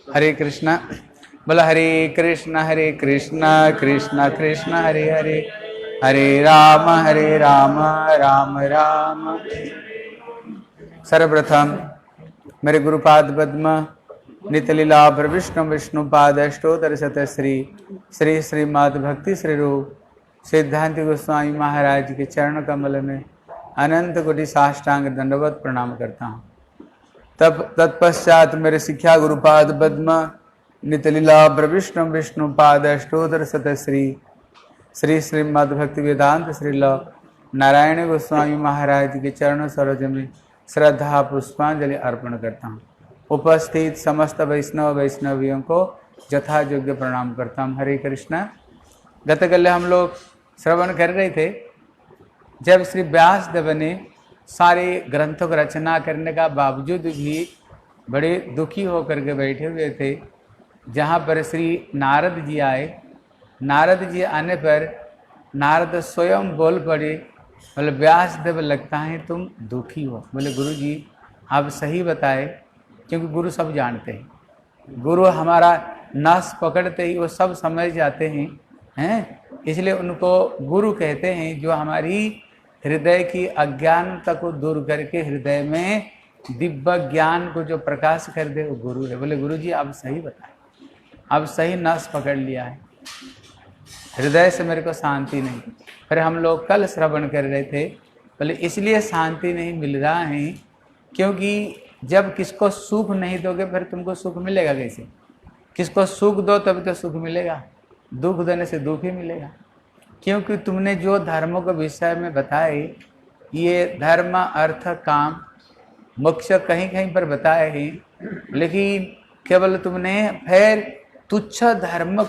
हरे कृष्णा। बोला हरे कृष्णा कृष्णा कृष्णा हरे हरे, हरे राम राम राम। सर्वप्रथम मेरे गुरुपाद पद्म नितलीला विष्णु विष्णुपाद अष्टोत्तर शत श्री श्री श्रीमद् भक्ति श्री रूप सिद्धांत गोस्वामी महाराज के चरण कमल में अनंत कोटि साष्टांग दंडवत प्रणाम करता हूँ। तब तत्पश्चात मेरे शिक्षा गुरुपाद पद्म नितलीला विष्णु विष्णुपाद अष्टोत्तर शत श्री श्री श्रीमद् भक्ति वेदांत श्रील नारायण गोस्वामी महाराज के चरण सरोज में श्रद्धा पुष्पांजलि अर्पण करता हूँ। उपस्थित समस्त वैष्णव वैष्णवियों को यथा योग्य प्रणाम करता हूँ। हरे कृष्णा। गतकल हम लोग श्रवण कर रहे थे जब श्री व्यासदेव ने सारे ग्रंथों की रचना करने का बावजूद भी बड़े दुखी होकर के बैठे हुए थे। जहाँ पर श्री नारद जी आए, नारद जी आने पर नारद स्वयं बोल पड़े, बोले व्यासदेव लगता है तुम दुखी हो। बोले गुरु जी आप सही बताए, क्योंकि गुरु सब जानते हैं। गुरु हमारा नस पकड़ते ही वो सब समझ जाते हैं, इसलिए उनको गुरु कहते हैं। जो हमारी हृदय की अज्ञानता को दूर करके हृदय में दिव्य ज्ञान को जो प्रकाश कर दे वो गुरु है। बोले गुरु जी आप सही बताए, आप सही नस पकड़ लिया है, हृदय से मेरे को शांति नहीं। फिर हम लोग कल श्रवण कर रहे थे, बोले इसलिए शांति नहीं मिल रहा है क्योंकि जब किसको सुख नहीं दोगे फिर तुमको सुख मिलेगा कैसे? किसको सुख दो तभी तो सुख मिलेगा, दुख देने से दुख ही मिलेगा। क्योंकि तुमने जो धर्मों के विषय में बताए, ये धर्म अर्थ काम मोक्ष कहीं कहीं पर बताए हैं, लेकिन केवल तुमने फिर तुच्छ धर्म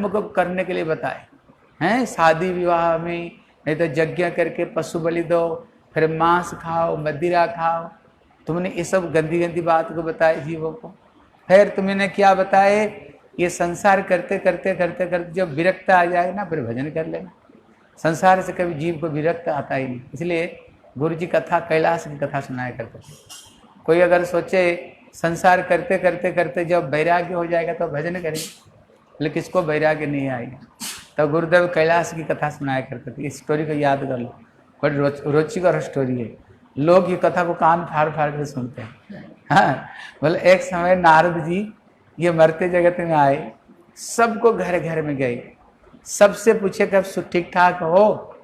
को करने के लिए बताए हैं। शादी विवाह में नहीं तो यज्ञ करके पशु बलि दो, फिर मांस खाओ, मदिरा खाओ। तुमने ये सब गंदी गंदी बात को बताए जीवों को। फिर तुमने क्या बताए, ये संसार करते करते करते करते जब विरक्त आ जाए ना फिर भजन कर लेना। संसार से कभी जीव को विरक्त आता ही नहीं। इसलिए गुरु जी कथा कैलाश की कथा सुनाया करते थे। कोई अगर सोचे संसार करते करते करते जब वैराग्य हो जाएगा तो भजन करेंगे, लेकिन किसको वैराग्य नहीं आएगा। तो गुरुदेव कैलाश की कथा सुनाया करते थे। इस स्टोरी को याद कर लो, बड़ी रुचिकर स्टोरी है। लोग ये कथा को कान फाड़ फाड़ कर सुनते हैं। हाँ, बोले एक समय नारद जी ये मरते जगत में आए, सबको घर घर में गए, सबसे पूछे कब ठीक ठाक हो,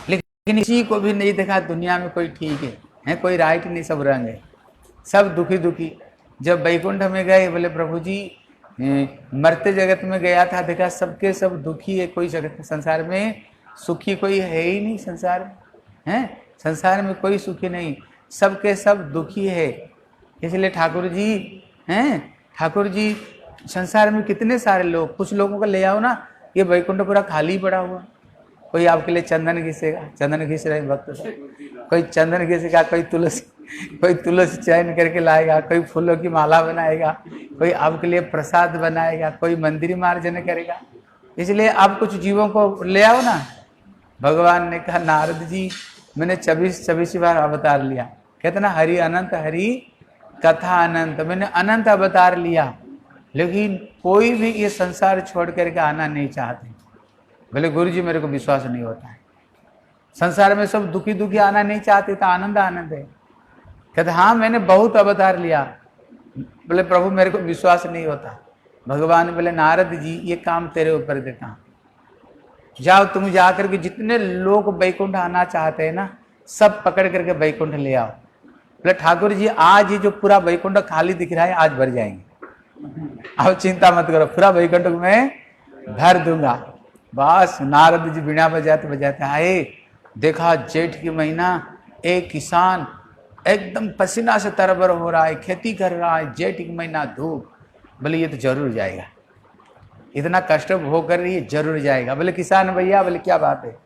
लेकिन किसी को भी नहीं देखा दुनिया में कोई ठीक है, कोई राइट नहीं, सब रंग है, सब दुखी दुखी। जब वैकुंठ में गए, बोले प्रभु जी मरते जगत में गया था, देखा सबके सब दुखी है, कोई जगत संसार में सुखी कोई है ही नहीं। संसार में संसार में कोई सुखी नहीं, सबके सब दुखी है। इसलिए ठाकुर जी संसार में कितने सारे लोग, कुछ लोगों को ले आओ ना, ये वैकुंठ पूरा खाली पड़ा हुआ। कोई आपके लिए चंदन घिसेगा, चंदन घिस रहे भक्त सब, कोई चंदन घिसेगा, कोई तुलसी चयन करके लाएगा, कोई फूलों की माला बनाएगा, कोई आपके लिए प्रसाद बनाएगा, कोई मंदिर मार्जन करेगा। इसलिए आप कुछ जीवों को ले आओ ना। भगवान ने कहा नारद जी मैंने 24 बार अवतार लिया। कहते ना हरि अनंत, हरि कथा अनंत, मैंने अनंत अवतार लिया, लेकिन कोई भी ये संसार छोड़ करके आना नहीं चाहते। बोले गुरु जी मेरे को विश्वास नहीं होता है, संसार में सब दुखी दुखी आना नहीं चाहते, तो आनंद आनंद है। कहते हाँ मैंने बहुत अवतार लिया। बोले प्रभु मेरे को विश्वास नहीं होता। भगवान बोले नारद जी ये काम तेरे ऊपर देता हूँ, जाओ तुम जाकर के जितने लोग वैकुंठ आना चाहते हैं ना, सब पकड़ करके वैकुंठ ले आओ। बोले ठाकुर जी आज ये जो पूरा वैकुंठ खाली दिख रहा है आज भर जाएंगे, आप चिंता मत करो, पूरा वैकुंठ में भर दूंगा। बस नारद जी बिना बजाते बजाते आए, देखा जेठ की महीना, एक किसान एकदम पसीना से तरबर हो रहा है, खेती कर रहा है, जेठ की महीना धूप। बोले ये तो जरूर जाएगा, इतना कष्ट भोग कर रही है, जरूर जाएगा। बोले किसान भैया, बोले क्या बात है?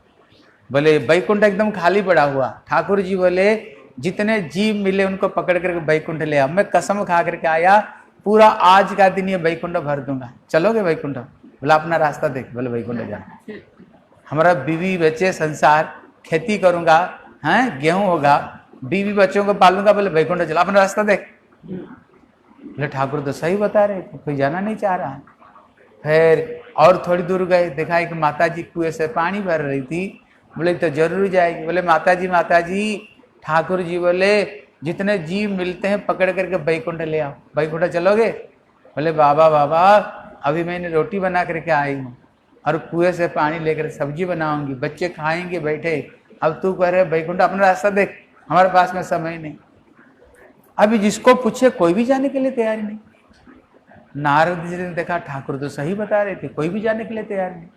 बोले वैकुंठ एकदम खाली पड़ा हुआ। ठाकुर जी बोले जितने जीव मिले उनको पकड़ करके वैकुंठ ले आ, मैं कसम खा करके आया पूरा आज का दिन ये वैकुंठ भर दूंगा। चलोगे वैकुंठ? बोला अपना रास्ता देख। बोले वैकुंठ जाना, हमारा बीवी बच्चे संसार, खेती करूंगा, गेहूं होगा, बीवी बच्चों को पालूंगा। बोले वैकुंठ चलो, अपना रास्ता देख। बोले ठाकुर तो सही बता रहे, कोई जाना नहीं चाह रहा। फिर और थोड़ी दूर गए, देखा एक माता जी कुएं से पानी भर रही थी। बोले तो जरूर जाएगी। बोले माता जी ठाकुर जी बोले जितने जीव मिलते हैं पकड़ करके बैकुंठ ले आओ। बैकुंठ चलोगे? बोले बाबा बाबा अभी मैंने रोटी बना करके आई हूँ और कुएं से पानी लेकर सब्जी बनाऊंगी, बच्चे खाएंगे बैठे। अब तू कह रहे बैकुंठ, अपना रास्ता देख, हमारे पास में समय नहीं। अभी जिसको पूछे कोई भी जाने के लिए तैयार नहीं। नारद जी ने देखा ठाकुर तो सही बता रहे थे, कोई भी जाने के लिए तैयार नहीं।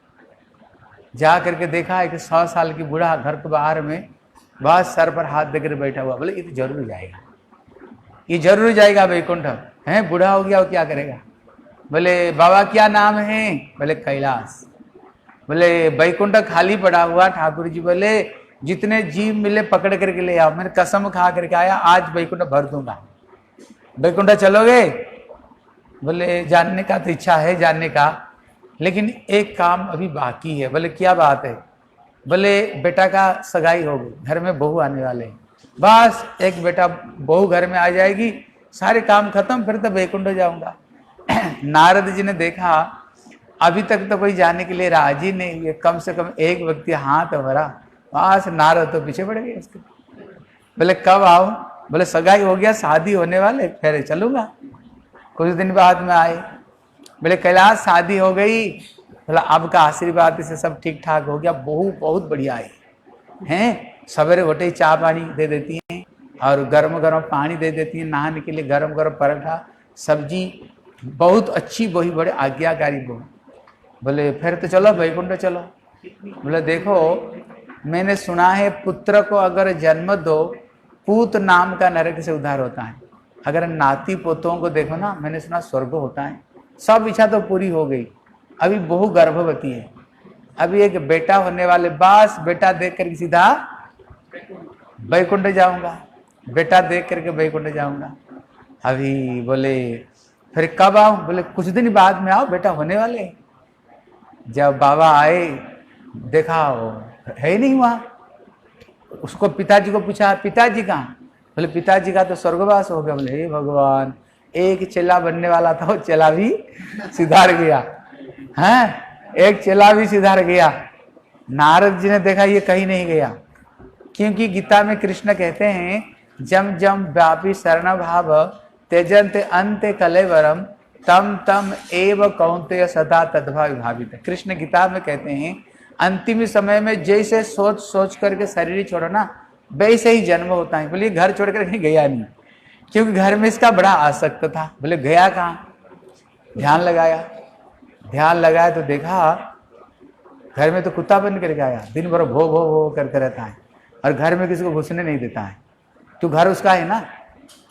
जा करके देखा एक 100 साल की बूढ़ा घर के बाहर में बस सर पर हाथ देकर बैठा हुआ। बोले ये तो जरूर जाएगा, ये जरूर जाएगा बैकुंठ। है बूढ़ा हो गया वो क्या करेगा? बोले बाबा क्या नाम है? बोले कैलाश। बोले बैकुंठ खाली पड़ा हुआ। ठाकुर जी बोले जितने जीव मिले पकड़ करके ले आओ, मैंने कसम खा करके आया आज बैकुंठ भर दूंगा। बैकुंठ चलोगे? बोले जानने का तो इच्छा है जानने का, लेकिन एक काम अभी बाकी है। बोले क्या बात है? बोले बेटा का सगाई हो गई, घर में बहू आने वाले हैं, बस एक बेटा बहू घर में आ जाएगी, सारे काम खत्म, फिर तो बैकुंठ जाऊंगा। नारद जी ने देखा अभी तक तो कोई जाने के लिए राजी नहीं हुए, कम से कम एक व्यक्ति हाथ भरा, बस नारद तो पीछे पड़ गए इसके। बोले कब आओ? बोले सगाई हो गया, शादी होने वाले, फिर चलूंगा। कुछ दिन बाद में आए। बोले कैलाश शादी हो गई? बोला आपका आशीर्वाद से सब ठीक ठाक हो गया, बहू बहुत बढ़िया है हैं, सवेरे उठे चाय पानी दे देती हैं और गर्म गर्म पानी दे देती हैं, नहाने के लिए गर्म गर्म पराठा सब्जी, बहुत अच्छी बहू, बड़े आज्ञाकारी बहू। बोले फिर तो चलो बैकुंठ चलो। बोले देखो मैंने सुना है पुत्र को अगर जन्म दो पूत नाम का नरक से उद्धार होता है, अगर नाती पोतों को देखो ना, मैंने सुना स्वर्ग होता है। सब इच्छा तो पूरी हो गई, अभी बहू गर्भवती है, अभी एक बेटा होने वाले, बस बेटा देख कर सीधा बैकुंठ जाऊंगा, बेटा देख करके बैकुंठ जाऊंगा। अभी बोले फिर कब आओ? बोले कुछ दिन बाद में आओ, बेटा होने वाले। जब बाबा आए देखा वो है नहीं वहां, उसको पिताजी को पूछा पिताजी कहाँ? बोले पिताजी का तो स्वर्गवास हो गया। बोले हे भगवान, एक चेला बनने वाला था वो चेला भी सिधार गया, हैं एक चेला भी सिधार गया। नारद जी ने देखा ये कहीं नहीं गया, क्योंकि गीता में कृष्ण कहते हैं जम जम व्यापी शरण भाव त्यजंत अंत कलेवरम तम तम एव कौन्तेय सदा तद्भा विभावित। कृष्ण गीता में कहते हैं अंतिम समय में जैसे सोच सोच करके शरीर छोड़ो ना, वैसे ही जन्म होता है। बोलिए घर छोड़ कर कहीं गया नहीं, क्योंकि घर में इसका बड़ा आसक्त था। बोले गया कहाँ? ध्यान लगाया तो देखा घर में तो कुत्ता बन करके आया, दिन भर भो भो भो करते रहता है और घर में किसी को घुसने नहीं देता है। तो घर उसका है ना,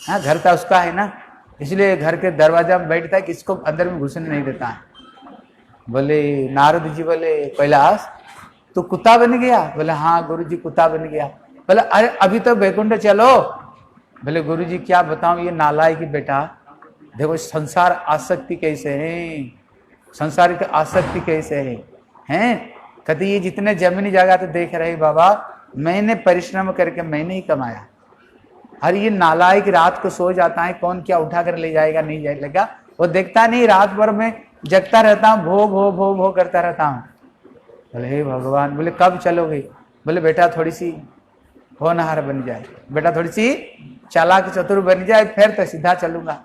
हाँ घर तो उसका है ना, इसलिए घर के दरवाजा में बैठता है, किसको अंदर में घुसने नहीं देता है। बोले नारद जी बोले कैलाश तू कुत्ता बन गया? बोले हाँ गुरु जी कुत्ता बन गया। बोले अरे अभी तो बैकुंठ चलो। बोले गुरु जी क्या बताऊं, ये नालायक की बेटा, देखो संसार आसक्ति कैसे है, संसार की आसक्ति कैसे है, हैं कहते ये जितने जमीनी जगह तो देख रहे बाबा, मैंने परिश्रम करके मैंने ही कमाया, अरे ये नालायक रात को सो जाता है, कौन क्या उठा कर ले जाएगा नहीं जाएगा, वो देखता नहीं, रात भर में जगता रहता हूँ, भो भो भो भो करता रहता हूँ। बोले हे भगवान। बोले कब चलोगे? बोले बेटा थोड़ी सी होनहार बन जाए, बेटा थोड़ी सी चालाक चतुर बन जाए, फिर तो सीधा चलूंगा।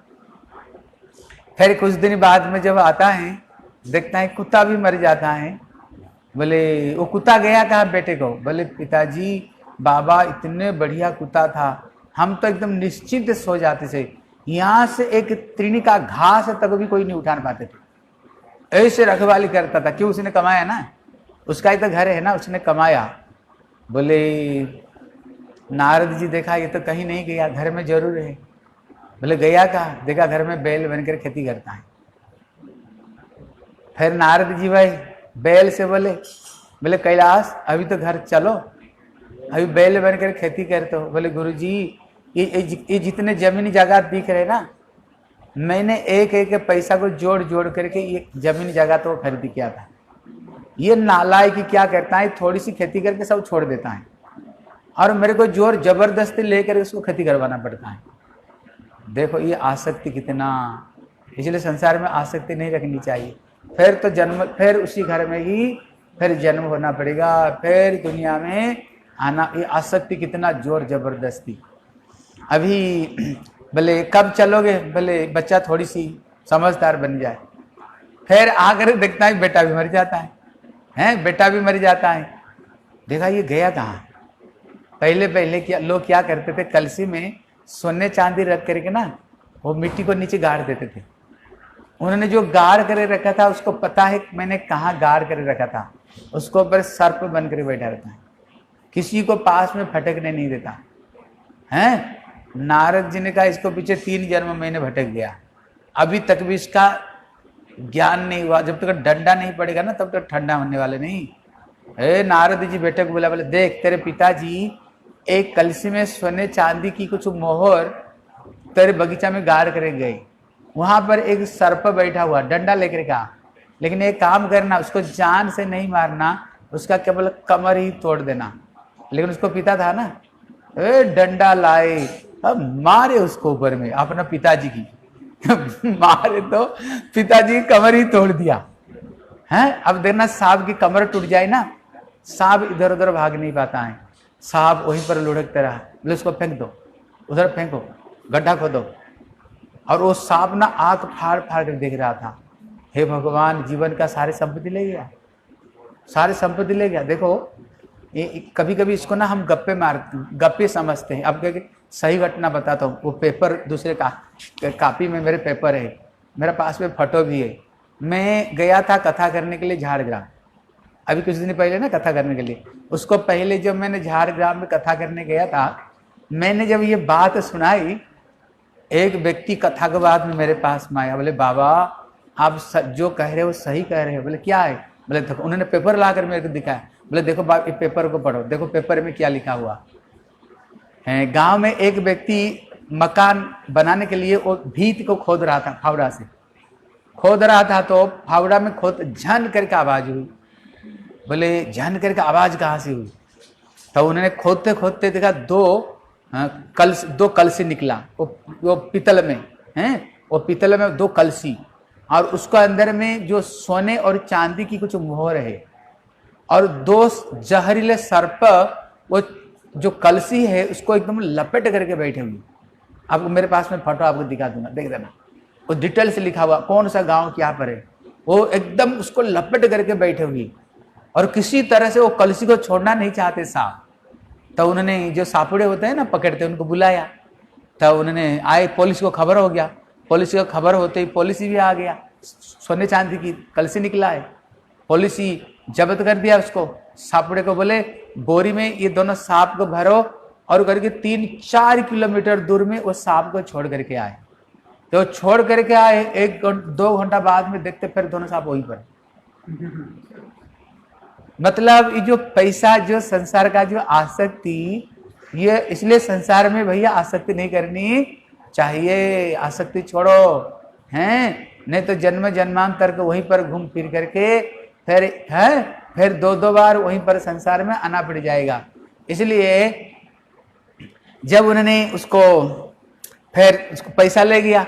फिर कुछ दिन बाद में जब आता है देखता है कुत्ता भी मर जाता है। बोले वो कुत्ता गया कहाँ बेटे को? बोले पिताजी बाबा इतने बढ़िया कुत्ता था, हम तो एकदम निश्चिंत सो जाते थे, यहाँ से एक त्रिणी का घास तक भी कोई नहीं उठा पाते थे, ऐसे रखवाली करता था। क्यों? उसने कमाया ना, उसका ही तो घर है ना, उसने कमाया। बोले नारद जी देखा ये तो कहीं नहीं गया, घर में जरूर है। बोले गया कहाँ? देखा घर में बैल बनकर खेती करता है। फिर नारद जी भाई बैल से बोले कैलाश अभी तो घर चलो, अभी बैल बनकर खेती करते हो। बोले गुरु जी ये जितने जमीनी जगह दिख रहे ना, मैंने एक एक पैसा को जोड़ जोड़ करके ये जमीनी जगह तो खरीदी किया था। ये नालायक क्या करता है, थोड़ी सी खेती करके सब छोड़ देता है और मेरे को जोर जबरदस्ती लेकर उसको खेती करवाना पड़ता है। देखो ये आसक्ति कितना, इसलिए संसार में आसक्ति नहीं रखनी चाहिए। फिर तो जन्म, फिर उसी घर में ही फिर जन्म होना पड़ेगा, फिर दुनिया में आना। ये आसक्ति कितना जोर जबरदस्ती। अभी भले कब चलोगे, भले बच्चा थोड़ी सी समझदार बन जाए, फिर आकर देखता है बेटा भी मर जाता है, बेटा भी मर जाता है। देखा ये गया कहाँ। पहले क्या लोग क्या करते थे, कलसी में सोने चांदी रख करके ना वो मिट्टी को नीचे गाड़ देते थे। उन्होंने जो गाड़ करे रखा था उसको पता है मैंने कहाँ गाड़ करे रखा था, उसको ऊपर सर्प बन कर बैठा रहता है, किसी को पास में फटकने नहीं देता है। नारद जी ने कहा इसको पीछे 3 जन्म मैंने भटक गया, अभी तक भी इसका ज्ञान नहीं हुआ। जब तक डंडा नहीं पड़ेगा ना तब तक ठंडा होने वाले नहीं। नारद जी बेटे को बोला, बोले देख तेरे पिताजी एक कलसी में सोने चांदी की कुछ मोहर तेरे बगीचा में गाड़ कर गए, वहां पर एक सर्प बैठा हुआ डंडा लेकर का, लेकिन एक काम करना उसको जान से नहीं मारना, उसका केवल कमर ही तोड़ देना। लेकिन उसको पिता था ना, डंडा लाए अब मारे उसको ऊपर में अपना पिताजी की मारे तो पिताजी की कमर ही तोड़ दिया है। अब देखना सांप की कमर टूट जाए ना, सांप इधर उधर भाग नहीं पाता है, सांप वहीं पर लुढ़कता रहा। बोले उसको फेंक दो, उधर फेंको, गड्ढा खोदो। और वो सांप ना आंख फाड़ फाड़ कर देख रहा था, हे भगवान जीवन का सारी संपत्ति ले गया, सारी संपत्ति ले गया। देखो ये कभी कभी इसको ना हम गप्पे समझते हैं। अब क्या सही घटना बताता हूँ। वो पेपर दूसरे कापी में मेरे पेपर है, मेरे पास में फोटो भी है। मैं गया था कथा करने के लिए झाड़ग्राम, अभी कुछ दिन पहले ना कथा करने के लिए। उसको पहले जब मैंने झाड़ग्राम में कथा करने गया था, मैंने जब ये बात सुनाई, एक व्यक्ति कथा के बाद में मेरे पास में आया, बोले बाबा आप जो कह रहे हो सही कह रहे हो। बोले क्या है? बोले देखो, उन्होंने पेपर ला कर मेरे को दिखाया। बोले देखो बाप, ये पेपर को पढ़ो, देखो पेपर में क्या लिखा हुआ है। गांव में एक व्यक्ति मकान बनाने के लिए वो भीत को खोद रहा था, फावड़ा से खोद रहा था, तो फावड़ा में खोद झन करके आवाज हुई। बोले झन करके आवाज कहाँ से हुई? तो उन्होंने खोदते खोदते देखा दो कलसी निकला, वो पीतल में है, वो पीतल में 2 कलसी, और उसको अंदर में जो सोने और चांदी की कुछ मोहर है, और 2 जहरीले सर्प वो जो कलसी है उसको एकदम लपेट करके बैठे हुए। आपको मेरे पास में फोटो आपको दिखा दूंगा, देख देना, वो डिटेल से लिखा हुआ कौन सा गांव क्या पर है। वो एकदम उसको लपेट करके बैठे हुए, और किसी तरह से वो कलसी को छोड़ना नहीं चाहते सांप। तो उन्होंने जो सापुड़े होते हैं ना पकड़ते, उनको बुलाया। तो उन्होंने आए, पुलिस को खबर हो गया। पुलिस को खबर होते ही पुलिस भी आ गया, सोने चांदी की कलसी निकला है, पुलिस ही जब्त कर दिया उसको। सापुड़े को बोले बोरी में ये दोनों सांप को भरो, और करके 3-4 किलोमीटर दूर में वो सांप को छोड़ करके आए। तो छोड़ करके आए, 1-2 घंटा बाद में देखते फिर दोनों सांप वहीं पर। मतलब ये जो पैसा, जो संसार का जो आसक्ति, ये इसलिए संसार में भैया आसक्ति नहीं करनी चाहिए। आसक्ति छोड़ो हैं, नहीं तो जन्म जन्मांतर को वहीं पर घूम फिर करके फिर 2-2 बार वहीं पर संसार में आना पड़ जाएगा। इसलिए जब उन्होंने उसको पैसा ले गया,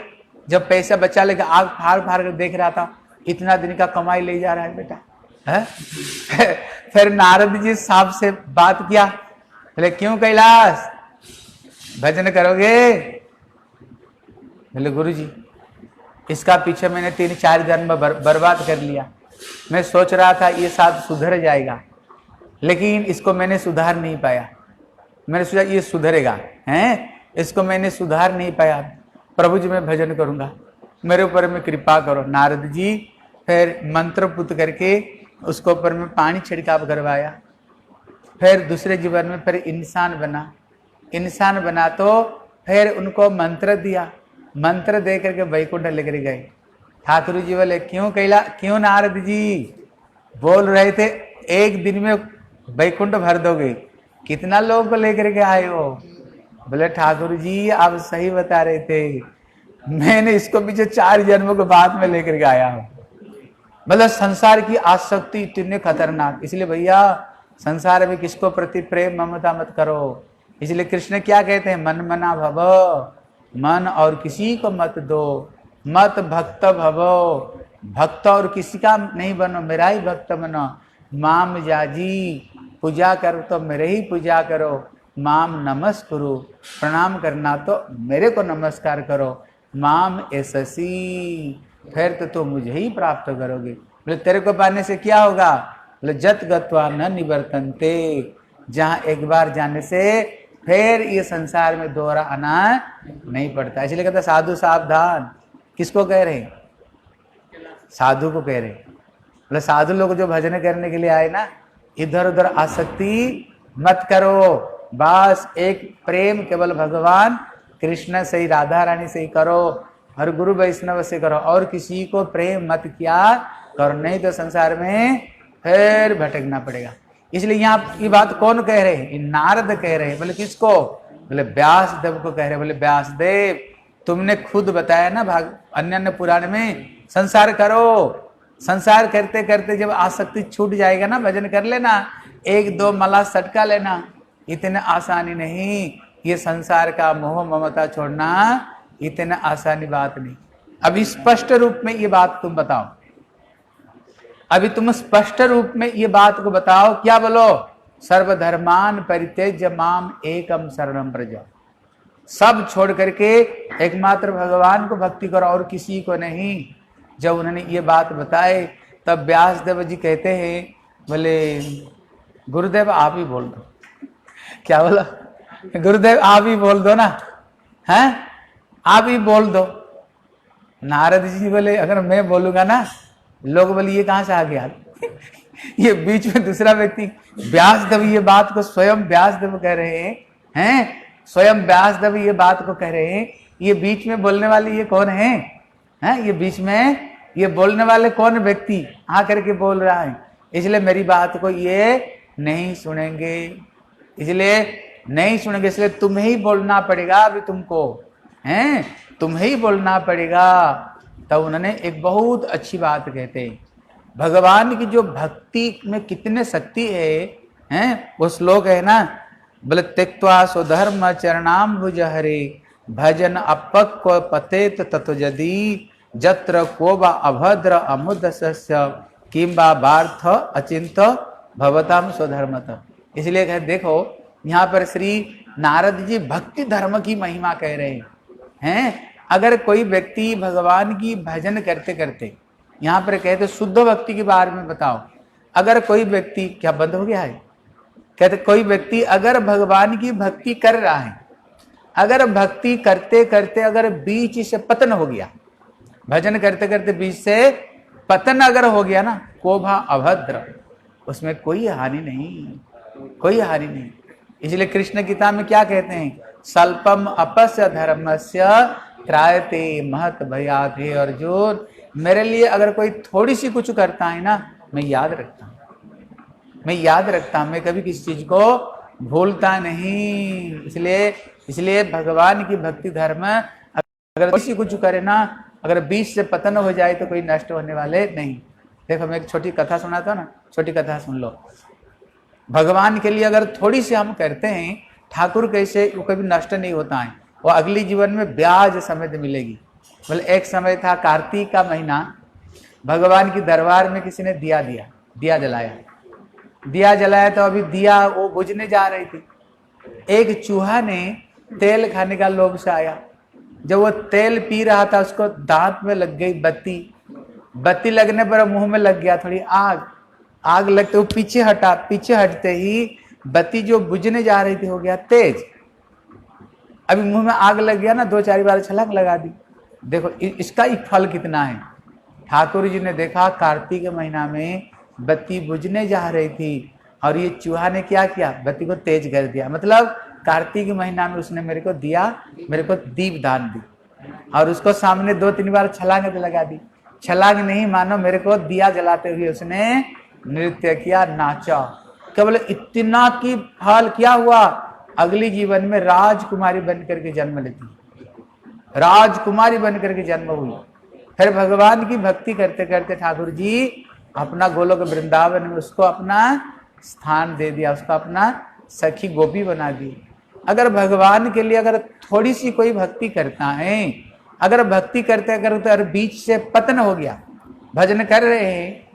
जब पैसा बचा लेगा, आग फाड़ फाड़ कर देख रहा था, इतना दिन का कमाई ले जा रहा है बेटा है। फिर नारद जी साहब से बात किया, बोले क्यों कैलाश भजन करोगे? बोले गुरु जी इसका पीछे मैंने 3-4 जन्म बर्बाद कर लिया। मैं सोच रहा था ये साथ सुधर जाएगा, लेकिन इसको मैंने सुधार नहीं पाया। मैंने सोचा ये सुधरेगा हैं, इसको मैंने सुधार नहीं पाया। प्रभु जी मैं भजन करूंगा, मेरे ऊपर में कृपा करो। नारद जी फिर मंत्र पुत करके उसको ऊपर में पानी छिड़काव करवाया। फिर दूसरे जीवन में फिर इंसान बना तो फिर उनको मंत्र दिया, मंत्र दे करके वैकुंठ लेकर गए। ठाकुर जी बोले क्यों नारद जी बोल रहे थे एक दिन में वैकुंठ भर दोगे, कितना लोगों को लेकर के आए हो? बोले ठाकुर जी आप सही बता रहे थे, मैंने इसको पीछे 4 जन्मों के बाद में लेकर के आया हूं। मतलब संसार की आसक्ति इतनी खतरनाक। इसलिए भैया संसार में किसको प्रति प्रेम ममता मत करो। इसलिए कृष्ण क्या कहते हैं, मन मना भव मन और किसी को मत दो, मत भक्त भवो, भक्त और किसी का नहीं बनो, मेरा ही भक्त बनो। माम जाजी, पूजा करो तो मेरे ही पूजा करो। माम नमस्कुरु, प्रणाम करना तो मेरे को नमस्कार करो। माम एससी, फिर तो तुम मुझे ही प्राप्त करोगे। बोले तेरे को पाने से क्या होगा? बोले जत गत्वा न निवर्तन्ते, जहाँ एक बार जाने से फिर ये संसार में दोबारा आना नहीं पड़ता। इसलिए कहता साधु सावधान। किसको कह रहे हैं? साधु को कह रहे हैं। बोले साधु लोग जो भजन करने के लिए आए ना, इधर उधर आसक्ति मत करो, बस एक प्रेम केवल भगवान कृष्ण से ही, राधा रानी से ही करो, और गुरु वैष्णव से करो, और किसी को प्रेम मत किया करो, नहीं तो संसार में फिर भटकना पड़ेगा। इसलिए यहाँ ये बात कौन कह रहे हैं? नारद कह रहे हैं। बोले किसको? बोले व्यास देव को कह रहे हैं। बोले व्यास देव, तुमने खुद बताया ना अन्य अन्य पुराण में, संसार करो। संसार करते करते जब आसक्ति छूट जाएगा ना, भजन कर लेना, एक दो माला सटका लेना, इतने आसानी नहीं। ये संसार का मोह ममता छोड़ना इतने आसानी बात नहीं। अभी स्पष्ट रूप में ये बात तुम बताओ, अभी तुम स्पष्ट रूप में ये बात को बताओ। क्या बोलो? सर्वधर्मान परित्यज्य माम एकम शरणम व्रज, सब छोड़ करके एकमात्र भगवान को भक्ति करो और किसी को नहीं। जब उन्होंने ये बात बताए तब व्यास देव जी कहते हैं, बोले गुरुदेव आप ही बोल दो। क्या बोला? गुरुदेव आप ही बोल दो ना, हैं आप ही बोल दो। नारद जी बोले अगर मैं बोलूंगा ना, लोग बोले ये कहां से आ गया ये बीच में दूसरा व्यक्ति। व्यास देव ये बात को स्वयं व्यास देव कह रहे हैं, स्वयं व्यास देव ये बात को कह रहे हैं। ये बीच में बोलने वाले ये कौन है? हैं ये बीच में ये बोलने वाले कौन व्यक्ति आकर के बोल रहा है? इसलिए मेरी बात को ये नहीं सुनेंगे, इसलिए नहीं सुनेंगे, इसलिए तुम्हें ही बोलना पड़ेगा। अभी तुमको हैं, तुम्हें ही बोलना पड़ेगा। तब उन्होंने एक बहुत अच्छी बात कहते हैं, भगवान की जो भक्ति में कितने शक्ति है, हैं वो श्लोक है ना, बोले त्यक्त्वा स्वधर्म चरणाम्बुज हरे भजन अपक्व पतेत ततो यदि जत्र कोबा अभद्र अमुदस्य किंबा बार्थ अचिंत भवताम स्वधर्मत। इसलिए कहे देखो यहाँ पर श्री नारद जी भक्ति धर्म की महिमा कह रहे हैं। अगर कोई व्यक्ति भगवान की भजन करते करते, यहाँ पर कहते शुद्ध भक्ति के बारे में बताओ, अगर कोई व्यक्ति, क्या बंद हो गया है? कहते कोई व्यक्ति अगर भगवान की भक्ति कर रहा है, अगर भक्ति करते करते अगर बीच से पतन हो गया, भजन करते करते बीच से पतन अगर हो गया ना, कोभा अभद्र, उसमें कोई हानि नहीं, कोई हानि नहीं। इसलिए कृष्ण गीता में क्या कहते हैं? स्वल्पम अपस्य धर्मस्य त्रायते महत भयात। हे अर्जुन, मेरे लिए अगर कोई थोड़ी सी कुछ करता है ना, मैं याद रखता हूँ, मैं याद रखता हूँ, मैं कभी किसी चीज को भूलता नहीं। इसलिए भगवान की भक्ति धर्म अगर किसी कुछ करे ना, अगर बीच से पतन हो जाए तो कोई नष्ट होने वाले नहीं। देखो मैं एक छोटी कथा सुनाता हूँ ना, छोटी कथा सुन लो। भगवान के लिए अगर थोड़ी सी हम करते हैं, ठाकुर कैसे वो कभी नष्ट नहीं होता है, वो अगली जीवन में ब्याज समेत मिलेगी। बोले एक समय था कार्तिक का महीना, भगवान की दरबार में किसी ने दिया जलाया तो अभी दिया वो बुझने जा रही थी। एक चूहा ने तेल खाने का लोभ से आया, जब वो तेल पी रहा था उसको दांत में लग गई बत्ती लगने पर मुंह में लग गया थोड़ी आग लगते वो पीछे हटते ही बत्ती जो बुझने जा रही थी हो गया तेज। अभी मुंह में आग लग गया ना, 2-4 बार छलांग लगा दी। देखो इसका ही फल कितना है। ठाकुर जी ने देखा कार्तिक के महीना में बत्ती बुझने जा रही थी और ये चूहा ने क्या किया, बत्ती को तेज कर दिया। मतलब कार्तिक महीना में उसने मेरे को दीप दान दी और उसको सामने 2-3 बार छलांग लगा दी। छलांग नहीं मानो, मेरे को दिया जलाते हुए उसने नृत्य किया, नाचा। केवल इतना की फल क्या हुआ, अगली जीवन में राजकुमारी बनकर के जन्म लेती, राजकुमारी बनकर के जन्म हुई। फिर भगवान की भक्ति करते करते ठाकुर जी अपना गोलोक वृंदावन में उसको अपना स्थान दे दिया, उसको अपना सखी गोपी बना दी। अगर भगवान के लिए अगर थोड़ी सी कोई भक्ति करता है, अगर भक्ति करते करते अगर बीच से पतन हो गया, भजन कर रहे हैं,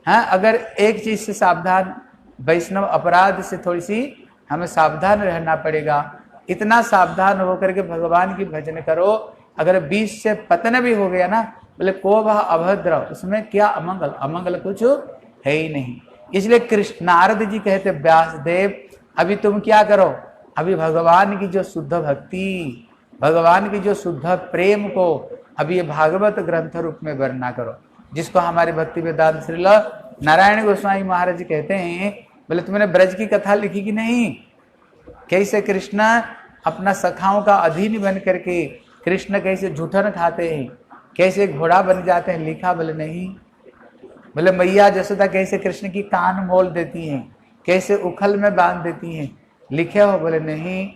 हाँ, अगर एक चीज से सावधान, वैष्णव अपराध से थोड़ी सी हमें सावधान रहना पड़ेगा। इतना सावधान होकर के भगवान की भजन करो, अगर बीच से पतन भी हो गया ना, बोले को वह अभद्र, उसमें क्या अमंगल, अमंगल कुछ है ही नहीं। इसलिए कृष्ण नारद जी कहते व्यासदेव अभी तुम क्या करो, अभी भगवान की जो शुद्ध भक्ति, भगवान की जो शुद्ध प्रेम को अभी ये भागवत ग्रंथ रूप में वर्णना करो, जिसको हमारे भक्ति वेदांत श्रील नारायण गोस्वामी महाराज कहते हैं। बोले तुमने ब्रज की कथा लिखी कि नहीं, कैसे कृष्ण अपना सखाओं का अधीन बन करके कृष्ण कैसे जूठन खाते हैं, कैसे घोड़ा बन जाते हैं, लिखा? बोले नहीं। बोले मैया जसोदा कैसे कृष्ण की कान मोल देती हैं, कैसे उखल में बांध देती हैं, लिखे हो? बोले नहीं।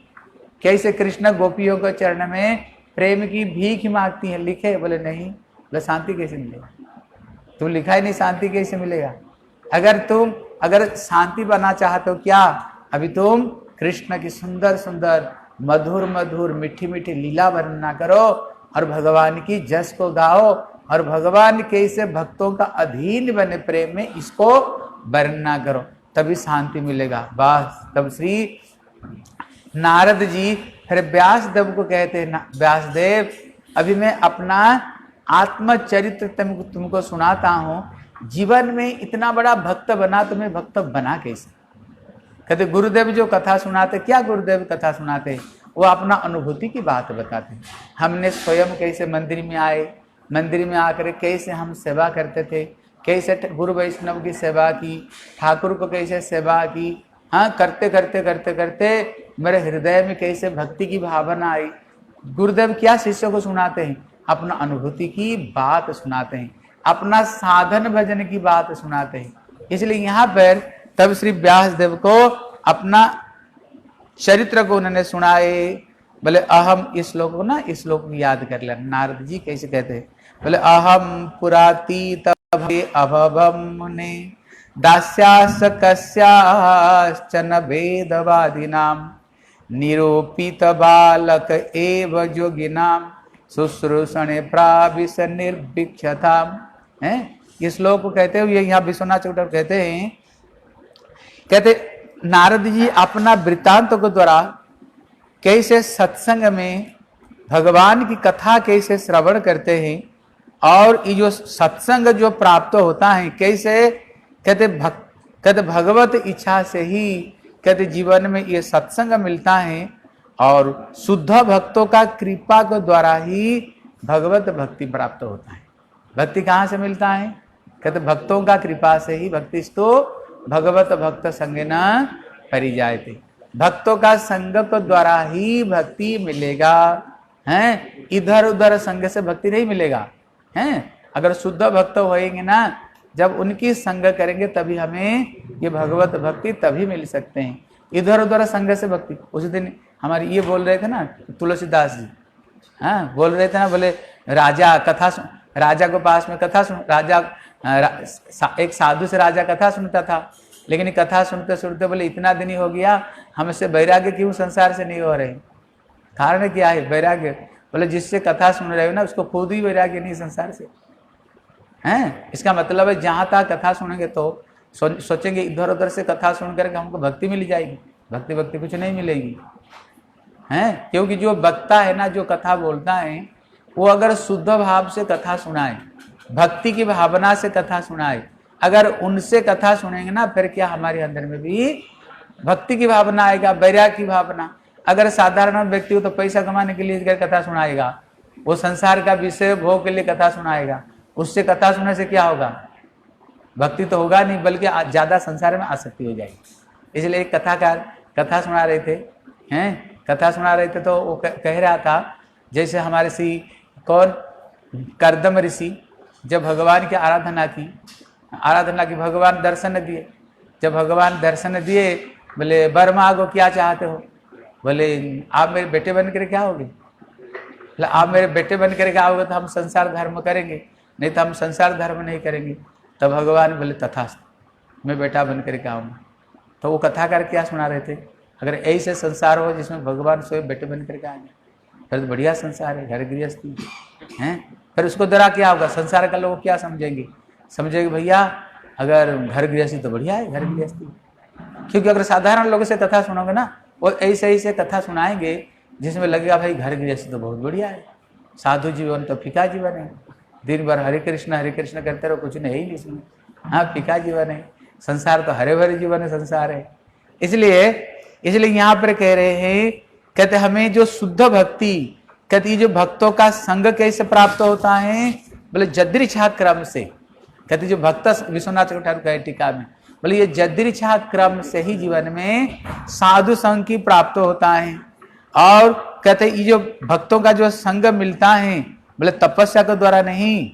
कैसे कृष्ण गोपियों के चरण में प्रेम की भीख मांगती हैं, लिखे? बोले नहीं। बोले शांति कैसे मिलेगा? तुम लिखा ही नहीं, शांति कैसे मिलेगा? अगर शांति बना चाहते हो क्या, अभी तुम कृष्ण की सुंदर सुंदर मधुर मधुर मीठी मीठी लीला वर्णना करो और भगवान की जस को गाओ और भगवान कैसे भक्तों का अधीन बने प्रेम में, इसको वर्णना करो, तभी शांति मिलेगा। बस तब श्री नारद जी फिर व्यासदेव को कहते हैं, व्यासदेव अभी मैं अपना आत्मचरित्र तुमको सुनाता हूँ। जीवन में इतना बड़ा भक्त बना, तुम्हें भक्त बना कैसे? कहते गुरुदेव जो कथा सुनाते, क्या गुरुदेव कथा सुनाते? वो अपना अनुभूति की बात बताते हैं। हमने स्वयं कैसे मंदिर में आए, मंदिर में आकर कैसे हम सेवा करते थे, कैसे गुरु वैष्णव की सेवा की, ठाकुर को कैसे सेवा की, हाँ, करते करते करते करते मेरे हृदय में कैसे भक्ति की भावना आई। गुरुदेव क्या शिष्य को सुनाते हैं? अपना अनुभूति की बात सुनाते हैं, अपना साधन भजन की बात सुनाते हैं। इसलिए यहाँ पर तब श्री व्यासदेव को अपना चरित्र को उन्होंने सुनाए। बोले अहम, इस श्लोक को ना, इस श्लोक को याद कर लेना। नारद जी कैसे कहते हैं? बोले अहम पुरातीत अभवम मुने दास्यास कस्याश्चन वेदवादिनाम निरूपित बालक एव जोगिनाम शुश्रूषणे प्राविश निर्भिक्षताम। है इस श्लोक को कहते हुए यहाँ विश्वनाथ चौटाला कहते हैं, कहते नारद जी अपना वृत्तांत के द्वारा कैसे सत्संग में भगवान की कथा कैसे श्रवण करते हैं और ये जो सत्संग जो प्राप्त होता है कैसे, कहते भगवत इच्छा से ही कहते जीवन में ये सत्संग मिलता है और शुद्ध भक्तों का कृपा के द्वारा ही भगवत भक्ति प्राप्त होता है। भक्ति कहाँ से मिलता है? कहते भक्तों का कृपा से ही। भक्ति तो भगवत भक्त संग न परिजायते, भक्तों का संग के द्वारा ही भक्ति मिलेगा। हैं, इधर उधर संग से भक्ति नहीं मिलेगा। हैं, अगर शुद्ध भक्त होएंगे ना, जब उनकी संग करेंगे तभी हमें ये भगवत भक्ति तभी मिल सकते हैं। इधर उधर संग से भक्ति, उस दिन हमारे ये बोल रहे थे ना तुलसीदास जी, हाँ बोल रहे थे ना, बोले राजा कथा सुन, राजा को पास में कथा सुन, एक साधु से राजा कथा सुनता था, लेकिन कथा सुनते सुनते बोले इतना दिन ही हो गया, हमसे वैराग्य क्यों संसार से नहीं हो रहे? कारण क्या है? वैराग्य। बोले जिससे कथा सुन रहे हो ना उसको खुद ही वैराग्य नहीं संसार से। हैं, इसका मतलब है जहाँ तक कथा सुनेंगे तो सोचेंगे इधर उधर से कथा सुन करके हमको भक्ति मिल जाएगी, भक्ति भक्ति कुछ नहीं मिलेगी। हैं, क्योंकि जो वक्ता है ना, जो कथा बोलता है, वो अगर शुद्ध भाव से कथा सुनाए, भक्ति की भावना से कथा सुनाए, अगर उनसे कथा सुनेंगे ना, फिर क्या हमारे अंदर में भी भक्ति की भावना आएगा, वैराग्य की भावना। अगर साधारण व्यक्ति हो तो पैसा कमाने के लिए कथा सुनाएगा, वो संसार का विषय भोग के लिए कथा सुनाएगा, उससे कथा सुनने से क्या होगा? भक्ति तो होगा नहीं, बल्कि ज्यादा संसार में आसक्ति हो जाएगी। इसलिए एक कथाकार कथा सुना रहे थे, हैं, कथा सुना रहे थे तो वो कह रहा था, जैसे हमारे श्री कौन कर्दम ऋषि जब भगवान की आराधना की, भगवान दर्शन दिए। जब भगवान दर्शन दिए, बोले वर मांगो क्या चाहते हो? बोले आप मेरे बेटे बन कर क्या आओगे? बोले आप मेरे बेटे बन कर क्या आओगे तो हम संसार धर्म करेंगे, नहीं तो हम संसार धर्म नहीं करेंगे। तब भगवान बोले तथास्तु, मैं बेटा बन कर के आऊँगा। तो वो कथाकार क्या सुना रहे थे? अगर ऐसे संसार हो जिसमें भगवान स्वयं बेटे बन करके आ जाए, फिर तो बढ़िया संसार है, घर गृहस्थी है। फिर उसको द्वारा क्या होगा, संसार का लोग क्या समझेंगे, समझेंगे भैया अगर घर गृहस्थी तो बढ़िया है, घर गृहस्थी। क्योंकि अगर साधारण लोगों से कथा सुनोगे ना, वो ऐसे ऐसे कथा सुनाएंगे जिसमें लगेगा भाई घर गृहस्थी तो बहुत बढ़िया है, साधु जीवन तो फीका जीवन है, दिन भर हरे कृष्ण करते रहो, कुछ नहीं है इसमें, हाँ फीका जीवन है। संसार तो हरे भरे जीवन है, संसार है। इसलिए यहाँ पर कह रहे हैं, कहते हमें जो शुद्ध भक्ति, कहते जो भक्तों का संग कैसे प्राप्त होता है, बोले जदृच्छा क्रम से। कहते जो भक्त, विश्वनाथ ठाकुर कहे टीका में, बोले ये जदृच्छा क्रम से ही जीवन में साधु संग की प्राप्त होता है। और कहते ये जो भक्तों का जो संग मिलता है, बोले तपस्या के द्वारा नहीं,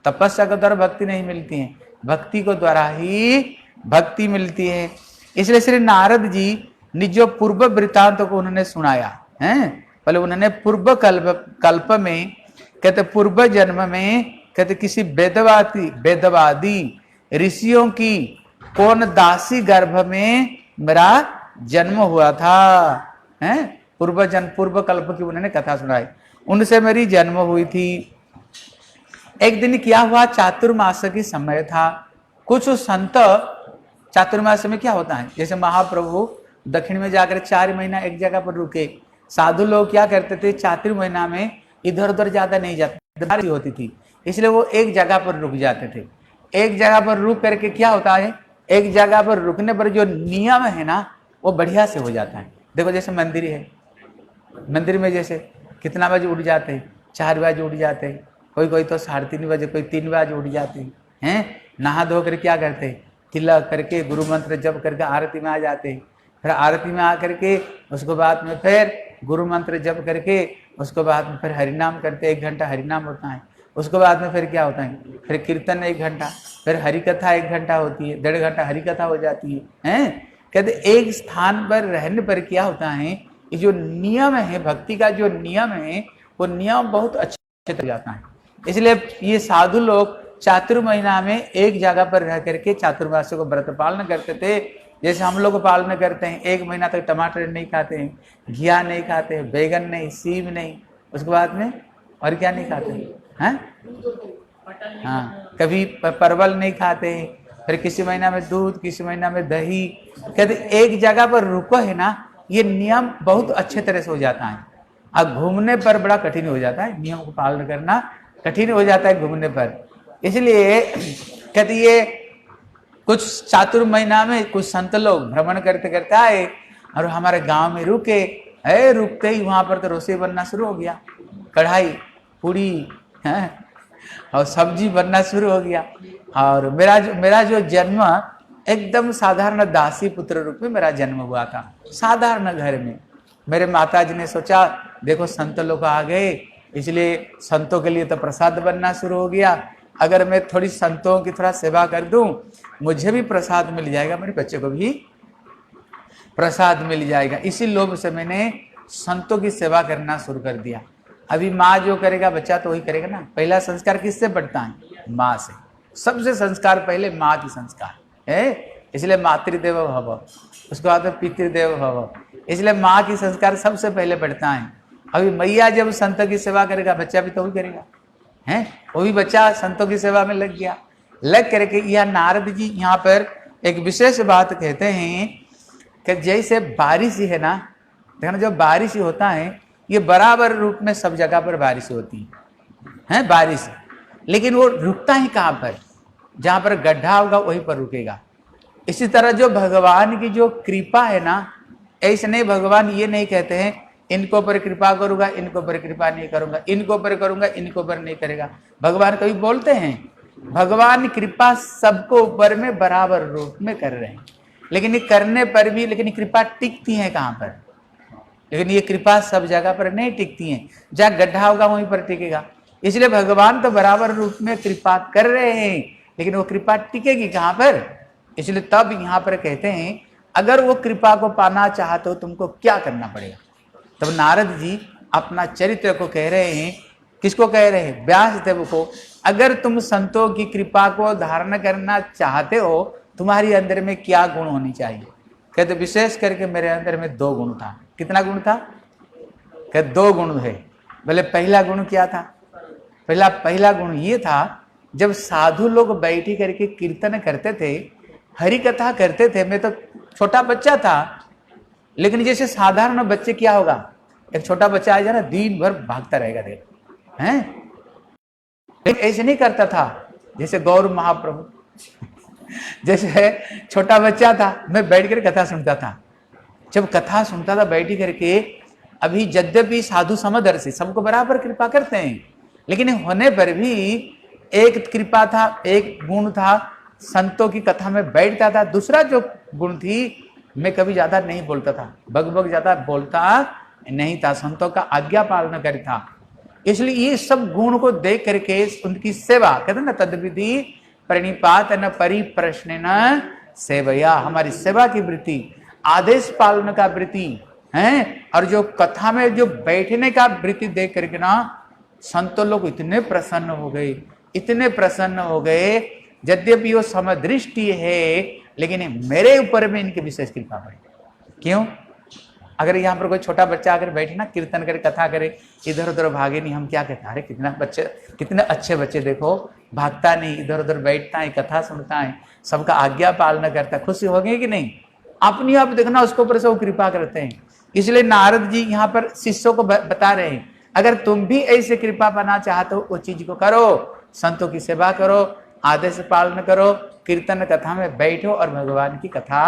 तपस्या के द्वारा भक्ति नहीं मिलती है, भक्ति को द्वारा ही भक्ति मिलती है। इसलिए श्री नारद जी निज जो पूर्व वृत्तांत को उन्होंने सुनाया है। पहले उन्होंने पूर्व कल्प में, कहते पूर्व जन्म में, कहते किसी वेदवादी ऋषियों की कौन दासी गर्भ में मेरा जन्म हुआ था, हैं? पूर्व कल्प की उन्होंने कथा सुनाई, उनसे मेरी जन्म हुई थी। एक दिन क्या हुआ, चातुर्मास की समय था। कुछ संत, चातुर्मास में क्या होता है, जैसे महाप्रभु दक्षिण में जाकर 4 महीना एक जगह पर रुके, साधु लोग क्या करते थे, चातुर महीना में इधर उधर ज्यादा नहीं जाते होती थी, इसलिए वो एक जगह पर रुक जाते थे। एक जगह पर रुक करके क्या होता है, एक जगह पर रुकने पर जो नियम है ना वो बढ़िया से हो जाता है। देखो जैसे मंदिर है, मंदिर में जैसे कितना बजे उठ जाते हैं, 4 बजे उठ जाते हैं, कोई तो 3:30 बजे, कोई 3 बजे उठ जाते हैं। नहा धो कर क्या करते हैं, तिलक करके गुरु मंत्र जप करके आरती में आ जाते हैं। फिर आरती में आकर के उसको बाद में फिर गुरु मंत्र जप करके उसको बाद में फिर हरिनाम करते, 1 घंटा हरिनाम होता है। उसके बाद में फिर क्या होता है, फिर कीर्तन 1 घंटा, फिर हरि कथा 1 घंटा होती है, 1.5 घंटा हरि कथा हो जाती है, हैं? कहते एक स्थान पर रहने पर क्या होता है, ये जो नियम है भक्ति का, जो नियम है वो नियम बहुत अच्छे हो जाता है। इसलिए ये साधु लोग चातुर महीना में एक जगह पर रह करके चातुर्मास को व्रत पालन करते थे, जैसे हम लोग पालन करते हैं। 1 महीना तक टमाटर नहीं खाते हैं, घिया नहीं खाते हैं, बैगन नहीं, सीम नहीं, उसके बाद में और क्या नहीं खाते हैं, हाँ कभी परवल नहीं खाते हैं, फिर किसी महीना में दूध, किसी महीना में दही। कहते एक जगह पर रुको है ना, ये नियम बहुत अच्छे तरह से हो जाता है। अब घूमने पर बड़ा कठिन हो जाता है, नियम को पालन करना कठिन हो जाता है घूमने पर। इसलिए कहते ये कुछ चातुर महीना में कुछ संत लोग भ्रमण करते करते आए और हमारे गांव में रुके। रुकते ही वहां पर तो रसोई बनना शुरू हो गया, कढ़ाई पूड़ी और सब्जी बनना शुरू हो गया। और मेरा जो जन्म एकदम साधारण दासी पुत्र रूप में मेरा जन्म हुआ था, साधारण घर में। मेरे माता जी ने सोचा देखो संत लोग आ गए, इसलिए संतों के लिए तो प्रसाद बनना शुरू हो गया, अगर मैं थोड़ी संतों की थोड़ा सेवा कर दूं मुझे भी प्रसाद मिल जाएगा, मेरे बच्चे को भी प्रसाद मिल जाएगा। इसी लोभ से मैंने संतों की सेवा करना शुरू कर दिया। अभी माँ जो करेगा बच्चा तो वही करेगा ना। पहला संस्कार किससे बढ़ता है, माँ से। सबसे संस्कार पहले माँ की संस्कार है, इसलिए मातृदेवो भव, उसके बाद में पितृदेवो भव, इसलिए माँ की संस्कार सबसे पहले बढ़ता है। अभी मैया जब संत की सेवा करेगा बच्चा भी तो वही करेगा, हैं? वो भी बच्चा संतों की सेवा में लग गया। लग करके यह नारद जी यहाँ पर एक विशेष बात कहते हैं कि जैसे बारिश है ना, देखना जब बारिश होता है ये बराबर रूप में सब जगह पर बारिश होती है बारिश, लेकिन वो रुकता ही कहाँ पर, जहाँ पर गड्ढा होगा वहीं पर रुकेगा। इसी तरह जो भगवान की जो कृपा है ना, ऐसे नहीं, भगवान ये नहीं कहते हैं इनको पर कृपा करूंगा, इनको पर कृपा नहीं करूंगा, इनको पर करूंगा, इनको पर नहीं करेगा। भगवान कभी बोलते हैं, भगवान कृपा सबको ऊपर में बराबर रूप में कर रहे हैं, लेकिन ये करने पर भी लेकिन कृपा टिकती है कहाँ पर, लेकिन ये कृपा सब जगह पर नहीं टिकती है, जहाँ गड्ढा होगा वहीं पर टिकेगा। इसलिए भगवान तो बराबर रूप में कृपा कर रहे हैं, लेकिन वो कृपा टिकेगी कहाँ पर। इसलिए तब यहाँ पर कहते हैं अगर वो कृपा को पाना चाहते हो तुमको क्या करना पड़ेगा। तब नारद जी अपना चरित्र को कह रहे हैं, किसको कह रहे हैं, व्यास देव को। अगर तुम संतों की कृपा को धारण करना चाहते हो तुम्हारी अंदर में क्या गुण होनी चाहिए, कहते विशेष करके मेरे अंदर में 2 गुण था। कितना गुण था? कहते 2 गुण है। बोले पहला गुण क्या था? पहला गुण ये था, जब साधु लोग बैठी करके कीर्तन करते थे, हरि कथा करते थे, मैं तो छोटा बच्चा था, लेकिन जैसे साधारण बच्चे क्या होगा, एक छोटा बच्चा आ जाए ना, दिन भर भागता रहेगा देख हैं, लेकिन ऐसे नहीं करता था जैसे गौर महाप्रभु। जैसे छोटा बच्चा था, मैं बैठ कर कथा सुनता था। जब कथा सुनता था बैठी करके, अभी यद्यपि साधु समदर्शी सबको बराबर कृपा करते हैं, लेकिन होने पर भी एक कृपा था, एक गुण था, संतों की कथा में बैठता था। दूसरा जो गुण थी, मैं कभी ज्यादा नहीं बोलता था, बग ज्यादा बोलता नहीं था, संतों का आज्ञा पालन करता। इसलिए ये सब गुण को देख करके उनकी सेवा, कहते ना तद्विधि प्रणिपात न परिप्रश्न न सेवया, हमारी सेवा की वृत्ति, आदेश पालन का वृत्ति है, और जो कथा में जो बैठने का वृत्ति देख करके ना संतों लोग इतने प्रसन्न हो गए, इतने प्रसन्न हो गए। यद्यपि वो समदृष्टि है, लेकिन मेरे ऊपर में इनकी विशेष कृपा पड़ी। क्यों? अगर यहाँ पर कोई छोटा बच्चा अगर बैठे ना, कीर्तन करे, कथा करे, इधर उधर भागे नहीं, हम क्या कहते हैं, अरे कितना बच्चे, कितने अच्छे बच्चे, देखो भागता नहीं, इधर उधर बैठता है, कथा सुनता है, सबका आज्ञा पालन करता है, खुशी हो गई कि नहीं? अपनी आप देखना, उसके ऊपर से वो कृपा करते हैं। इसलिए नारद जी यहाँ पर शिष्यों को बता रहे हैं, अगर तुम भी ऐसे कृपा पाना चाहते हो, वो चीज को करो, संतों की सेवा करो, आदेश पालन करो, कीर्तन कथा में बैठो और भगवान की कथा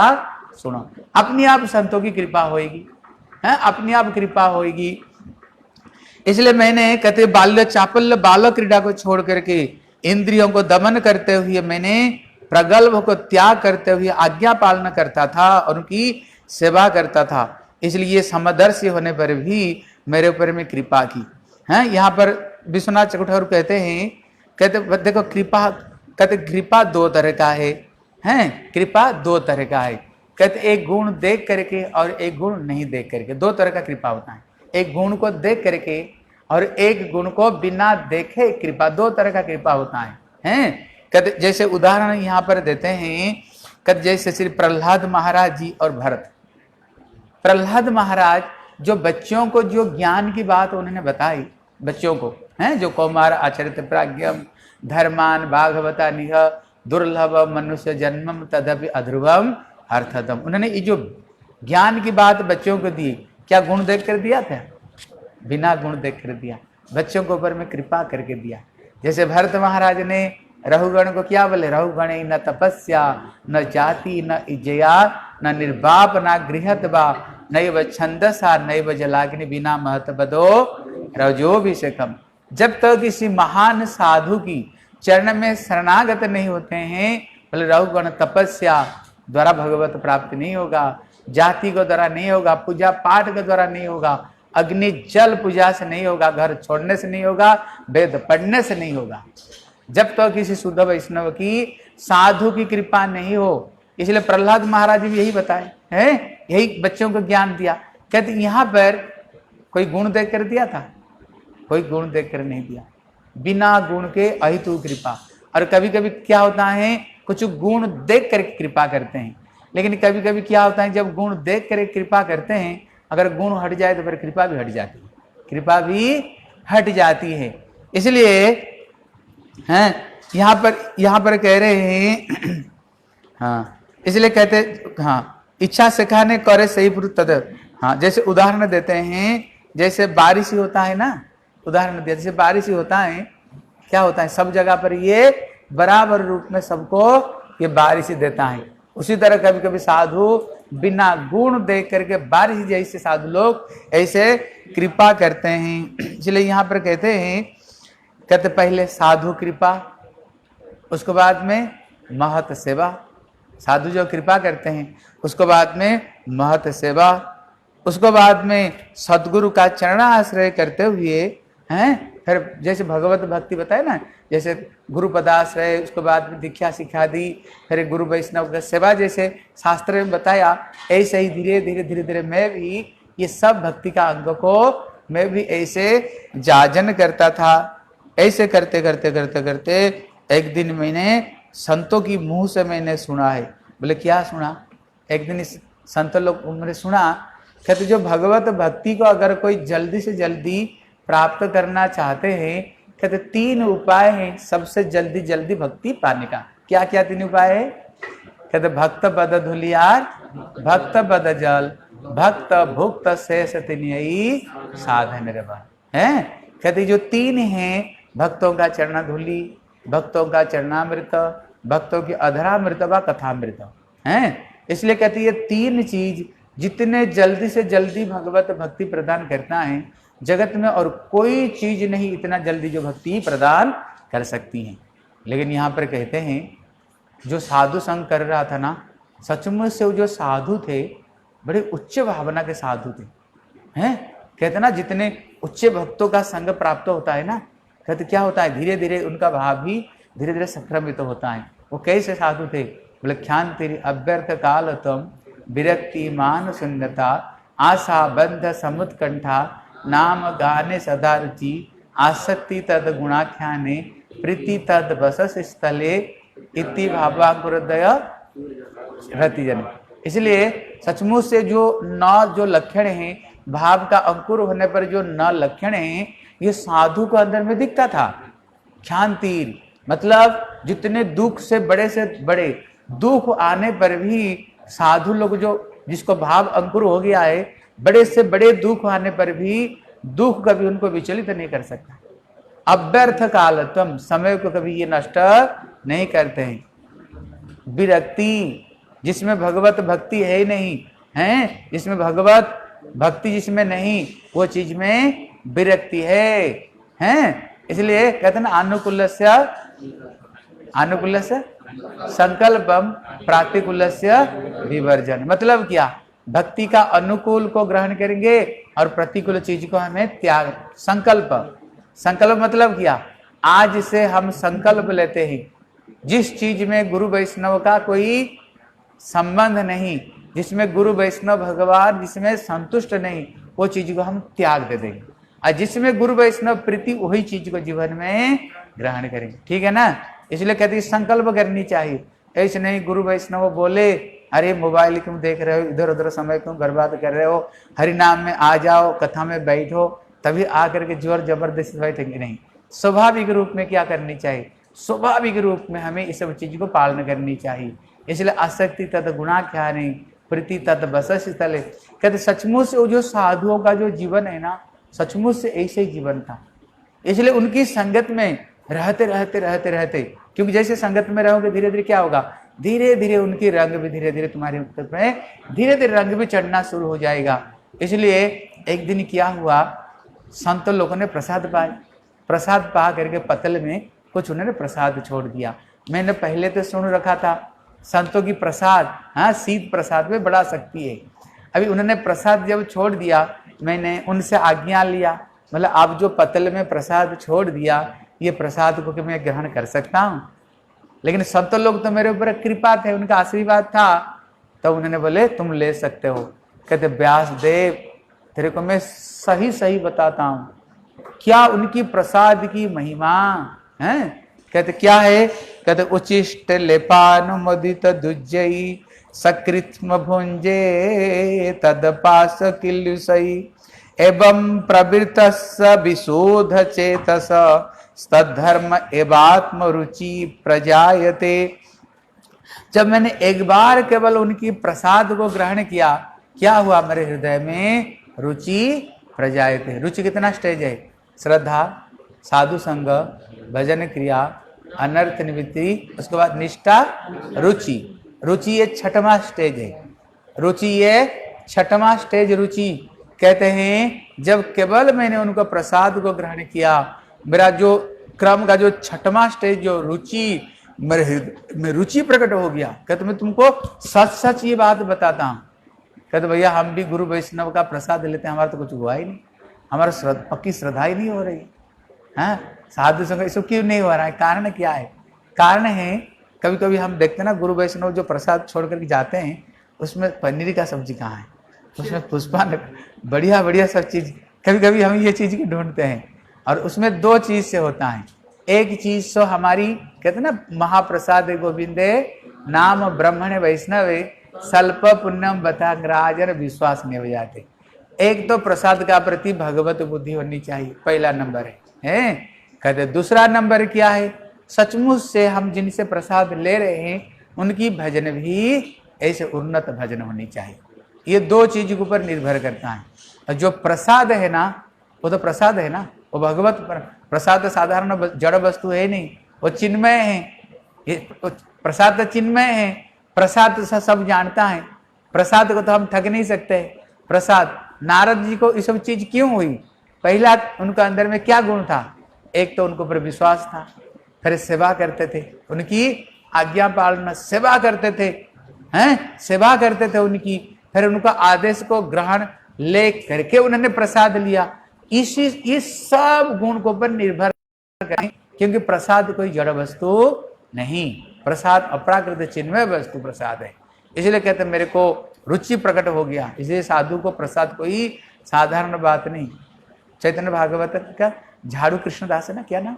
सुनो, अपने आप संतों की कृपा होगी, है अपने आप कृपा होगी। इसलिए मैंने कहते बाल्य चापल्य बाल क्रीड़ा को छोड़ करके इंद्रियों को दमन करते हुए, मैंने प्रगल्भ को त्याग करते हुए आज्ञा पालन करता था और उनकी सेवा करता था। इसलिए समदर्शी होने पर भी मेरे ऊपर में कृपा की है। यहाँ पर विश्वनाथ चक्रधर कहते हैं, कहते देखो कृपा, कहते कृपा 2 तरह का है, कृपा 2 तरह का है। कहते एक गुण देख करके और एक गुण नहीं देख करके, 2 तरह का कृपा होता है। एक गुण को देख करके और एक गुण को बिना देखे कृपा, 2 तरह का कृपा होता है। कहते जैसे उदाहरण यहाँ पर देते हैं, कहते जैसे श्री प्रहलाद महाराज जी और भरत। प्रहलाद महाराज जो बच्चों को जो ज्ञान की बात उन्होंने बताई, बच्चों को जो कौमार आचरित प्राज्ञम धर्मान भागवता निह दुर्लभ मनुष्य जन्मम तदपि अध्रुवम अर्थतम, उन्होंने ये जो ज्ञान की बात बच्चों को दी, क्या गुण देख कर दिया था? बिना गुण देख कर दिया, बच्चों के ऊपर में कृपा करके दिया। जैसे भरत महाराज ने रहुगण को क्या बोले, रहुगण न तपस्या न जाति न इजया न निर्वाप न गृहत बा नैव छंदसा नैव जलाग्नि बिना महत्वदो रजोभिषेकम। जब तक किसी महान साधु की चरण में शरणागत नहीं होते हैं, बोले रहुगण तपस्या द्वारा भगवत प्राप्ति नहीं होगा, जाति के द्वारा नहीं होगा, पूजा पाठ के द्वारा नहीं होगा, अग्नि जल पूजा से नहीं होगा, घर छोड़ने से नहीं होगा, वेद पढ़ने से नहीं होगा, जब तक तो किसी शुद्ध वैष्णव की साधु की कृपा नहीं हो। इसलिए प्रहलाद महाराज भी यही बताए हैं, यही बच्चों को ज्ञान दिया। कहते यहाँ पर कोई गुण देख कर दिया था? कोई गुण देख कर नहीं दिया, बिना गुण के अहितु कृपा। और कभी कभी क्या होता है, कुछ गुण देख कर कृपा करते हैं, लेकिन कभी कभी क्या होता है, जब गुण देख कर कृपा करते हैं, अगर गुण हट जाए तो फिर कृपा भी हट जाती है, कृपा भी हट जाती है। इसलिए यहाँ पर कह रहे हैं इसलिए कहते इच्छा सिखाने करे सही पुरुष तद। जैसे उदाहरण देते हैं, जैसे बारिश ही होता है ना, उदाहरण दिया, जैसे बारिश ही होता है, क्या होता है, सब जगह पर ये बराबर रूप में सबको ये बारिश ही देता है। उसी तरह कभी कभी साधु बिना गुण देख करके बारिश जैसे साधु लोग ऐसे कृपा करते हैं। इसलिए यहाँ पर कहते हैं, कहते पहले साधु कृपा, उसके बाद में महत सेवा। साधु जो कृपा करते हैं, उसको बाद में महत सेवा, उसको बाद में सदगुरु का चरणाश्रय करते हुए फिर जैसे भगवत भक्ति बताए ना, जैसे गुरु पदाश्रय, उसके बाद में दीक्षा सिखा दी, फिर गुरु वैष्णव का सेवा जैसे शास्त्र में बताया, ऐसे ही धीरे धीरे धीरे धीरे मैं भी ये सब भक्ति का अंग को मैं भी ऐसे जाजन करता था। ऐसे करते करते करते करते एक दिन मैंने संतों की मुंह से मैंने सुना है। बोले क्या सुना? एक दिन संत लोग उन्होंने सुना, कहते जो भगवत भक्ति को अगर कोई जल्दी से जल्दी प्राप्त करना चाहते हैं, कहते 3 उपाय हैं सबसे जल्दी जल्दी भक्ति पाने का। क्या क्या 3 उपाय है? कहते भक्त पद धुलियार, भक्त पद जल, भक्त भुक्त शेष तिन्यई साधन रे है। कहते जो 3 हैं, भक्तों का चरणाधूलि, भक्तों का चरणामृत, भक्तों की अधरामृत व कथामृत है। इसलिए कहते ये 3 चीज जितने जल्दी से जल्दी भगवत भक्ति प्रदान करता है, जगत में और कोई चीज नहीं इतना जल्दी जो भक्ति प्रदान कर सकती है। लेकिन यहाँ पर कहते हैं जो साधु संग कर रहा था ना, सचमुच से वो जो साधु थे बड़े उच्च भावना के साधु थे हैं। कहते ना जितने उच्च भक्तों का संग प्राप्त होता है ना, कहते क्या होता है, धीरे धीरे उनका भाव भी धीरे धीरे संक्रमित होता है। वो कैसे साधु थे? बोले ख्याति अभ्यर्थ कालतम विरक्ति मान शून्यता आशा बंध समुत्कंठा नाम गाने सदा रुचि आसक्ति तद गुणाख्याने प्रीति तद बसस स्थले इति भावांकुरदय रति जन। इसलिए सचमुच से जो 9 जो लक्षण हैं, भाव का अंकुर होने पर जो 9 लक्षण हैं, ये साधु को अंदर में दिखता था। ख्याति मतलब जितने दुख से बड़े दुख आने पर भी साधु लोग जो जिसको भाव अंकुर हो गया है, बड़े से बड़े दुख आने पर भी दुख कभी उनको विचलित नहीं कर सकता। अव्यर्थ कालत्वम, समय को कभी ये नष्ट नहीं करते हैं। विरक्ति जिसमें भगवत भक्ति है ही नहीं है, जिसमें भगवत भक्ति जिसमें नहीं, वो चीज में विरक्ति है। इसलिए कहते हैं अनुकूलस्य संकल्पम प्रातिकूलस्य विवर्जन। मतलब क्या? भक्ति का अनुकूल को ग्रहण करेंगे और प्रतिकूल चीज को हमें त्याग। संकल्प मतलब क्या? आज से हम संकल्प लेते हैं जिस चीज में गुरु वैष्णव का कोई संबंध नहीं, जिसमें गुरु वैष्णव भगवान जिसमें संतुष्ट नहीं, वो चीज को हम त्याग दे देंगे, और जिसमें गुरु वैष्णव प्रीति वही चीज को जीवन में ग्रहण करेंगे। ठीक है ना? इसलिए कहते हैं संकल्प करनी चाहिए। ऐसे नहीं गुरु वैष्णव बोले अरे मोबाइल क्यों देख रहे हो, इधर उधर समय क्यों बर्बाद कर रहे हो, हरि नाम में आ जाओ, कथा में बैठो, तभी आकर के जोर जबरदस्ती बैठेंगे नहीं। स्वाभाविक रूप में क्या करनी चाहिए? स्वाभाविक रूप में हमें इस सब चीज को पालन करनी चाहिए। इसलिए आसक्ति तद गुणाख्याने प्रीति तद बसस स्थले। कहते सचमुच से वो जो साधुओं का जो जीवन है ना, सचमुच से ऐसे ही जीवन था। इसलिए उनकी संगत में रहते, क्योंकि जैसे संगत में रहोगे धीरे धीरे क्या होगा, धीरे धीरे उनकी रंग भी धीरे धीरे तुम्हारे ऊपर में धीरे धीरे रंग भी चढ़ना शुरू हो जाएगा। इसलिए एक दिन क्या हुआ, संत लोगों ने प्रसाद पाए, प्रसाद पा करके पतल में कुछ उन्होंने प्रसाद छोड़ दिया। मैंने पहले तो सुन रखा था संतों की प्रसाद, हाँ, शीत प्रसाद में बड़ा शक्ति है। अभी उन्होंने प्रसाद जब छोड़ दिया, मैंने उनसे आज्ञा लिया, मतलब आप जो पतल में प्रसाद छोड़ दिया, ये प्रसाद को कि मैं ग्रहण कर सकता हूँ? लेकिन संत लोग तो मेरे ऊपर कृपा थे, उनका आशीर्वाद था, तो उन्होंने बोले तुम ले सकते हो। कहते व्यास देव तेरे को मैं सही सही बताता हूँ क्या उनकी प्रसाद की महिमा है। कहते क्या है? कहते उचिष्ट लेपानुमोदित दुज्जयी सकृत्म भुंजे तदपास किल्युषयी एवं प्रवृत्तस्स विशोध चेतस तद्धर्म एवात्म रुचि प्रजायते। जब मैंने एक बार केवल उनकी प्रसाद को ग्रहण किया, क्या हुआ? मेरे हृदय में रुचि प्रजायते। रुचि कितना स्टेज है? श्रद्धा, साधु संग, भजन क्रिया, अनर्थ निवृत्ति, उसके बाद निष्ठा, रुचि। रुचि ये 6वां स्टेज है। रुचि ये 6वां स्टेज रुचि। कहते हैं जब केवल मैंने उनको प्रसाद को ग्रहण किया, मेरा जो क्रम का जो 6वां स्टेज जो रुचि, मेरे हृदय में रुचि प्रकट हो गया। कहते मैं तुमको सच सच ये बात बताता हूँ। कहते भैया हम भी गुरु वैष्णव का प्रसाद लेते हैं, हमारा तो कुछ हुआ ही नहीं, हमारा पक्की श्रद्धा ही नहीं हो रही है। साधु संग इसको क्यों नहीं हो रहा है? कारण क्या है? कारण है कभी कभी हम देखते हैं ना, गुरु वैष्णव जो प्रसाद छोड़ करके जाते हैं, उसमें पनीर का सब्जी कहाँ है, उसमें पुष्पान बढ़िया बढ़िया सब चीज, कभी कभी हम ये चीज ढूंढते हैं। और उसमें 2 चीज से होता है। एक चीज तो हमारी कहते ना महाप्रसाद गोविंदे नाम ब्रह्मणे वैष्णवे स्वल्प पुण्यम बताग्राजर विश्वास नहीं हो जाते। एक तो प्रसाद का प्रति भगवत बुद्धि होनी चाहिए, पहला नंबर है। कहते दूसरा नंबर क्या है, सचमुच से हम जिनसे प्रसाद ले रहे हैं उनकी भजन भी ऐसे उन्नत भजन होनी चाहिए। ये दो चीज के ऊपर निर्भर करता है। और जो प्रसाद है ना, वो तो प्रसाद है ना, वो भगवत प्रसाद साधारण जड़ वस्तु है नहीं, वो चिन्मय है। ये प्रसाद तो चिन्मय है, प्रसाद तो सब जानता है, प्रसाद को तो हम ठग नहीं सकते। प्रसाद नारद जी को ये सब चीज क्यों हुई, पहला उनका अंदर में क्या गुण था, एक तो उनको पर विश्वास था, फिर सेवा करते थे, उनकी आज्ञा पालना, सेवा करते थे, हैं सेवा करते थे उनकी, फिर उनका आदेश को ग्रहण ले करके उन्होंने प्रसाद लिया। इस सब गुण को पर निर्भर करें, क्योंकि प्रसाद कोई जड़ वस्तु नहीं, प्रसाद अपराकृत चिन्मय वस्तु प्रसाद है। इसलिए कहते मेरे को रुचि प्रकट हो गया, इसलिए साधु को प्रसाद कोई साधारण बात नहीं। चैतन्य भागवत का झाड़ू कृष्णदास है ना, क्या नाम,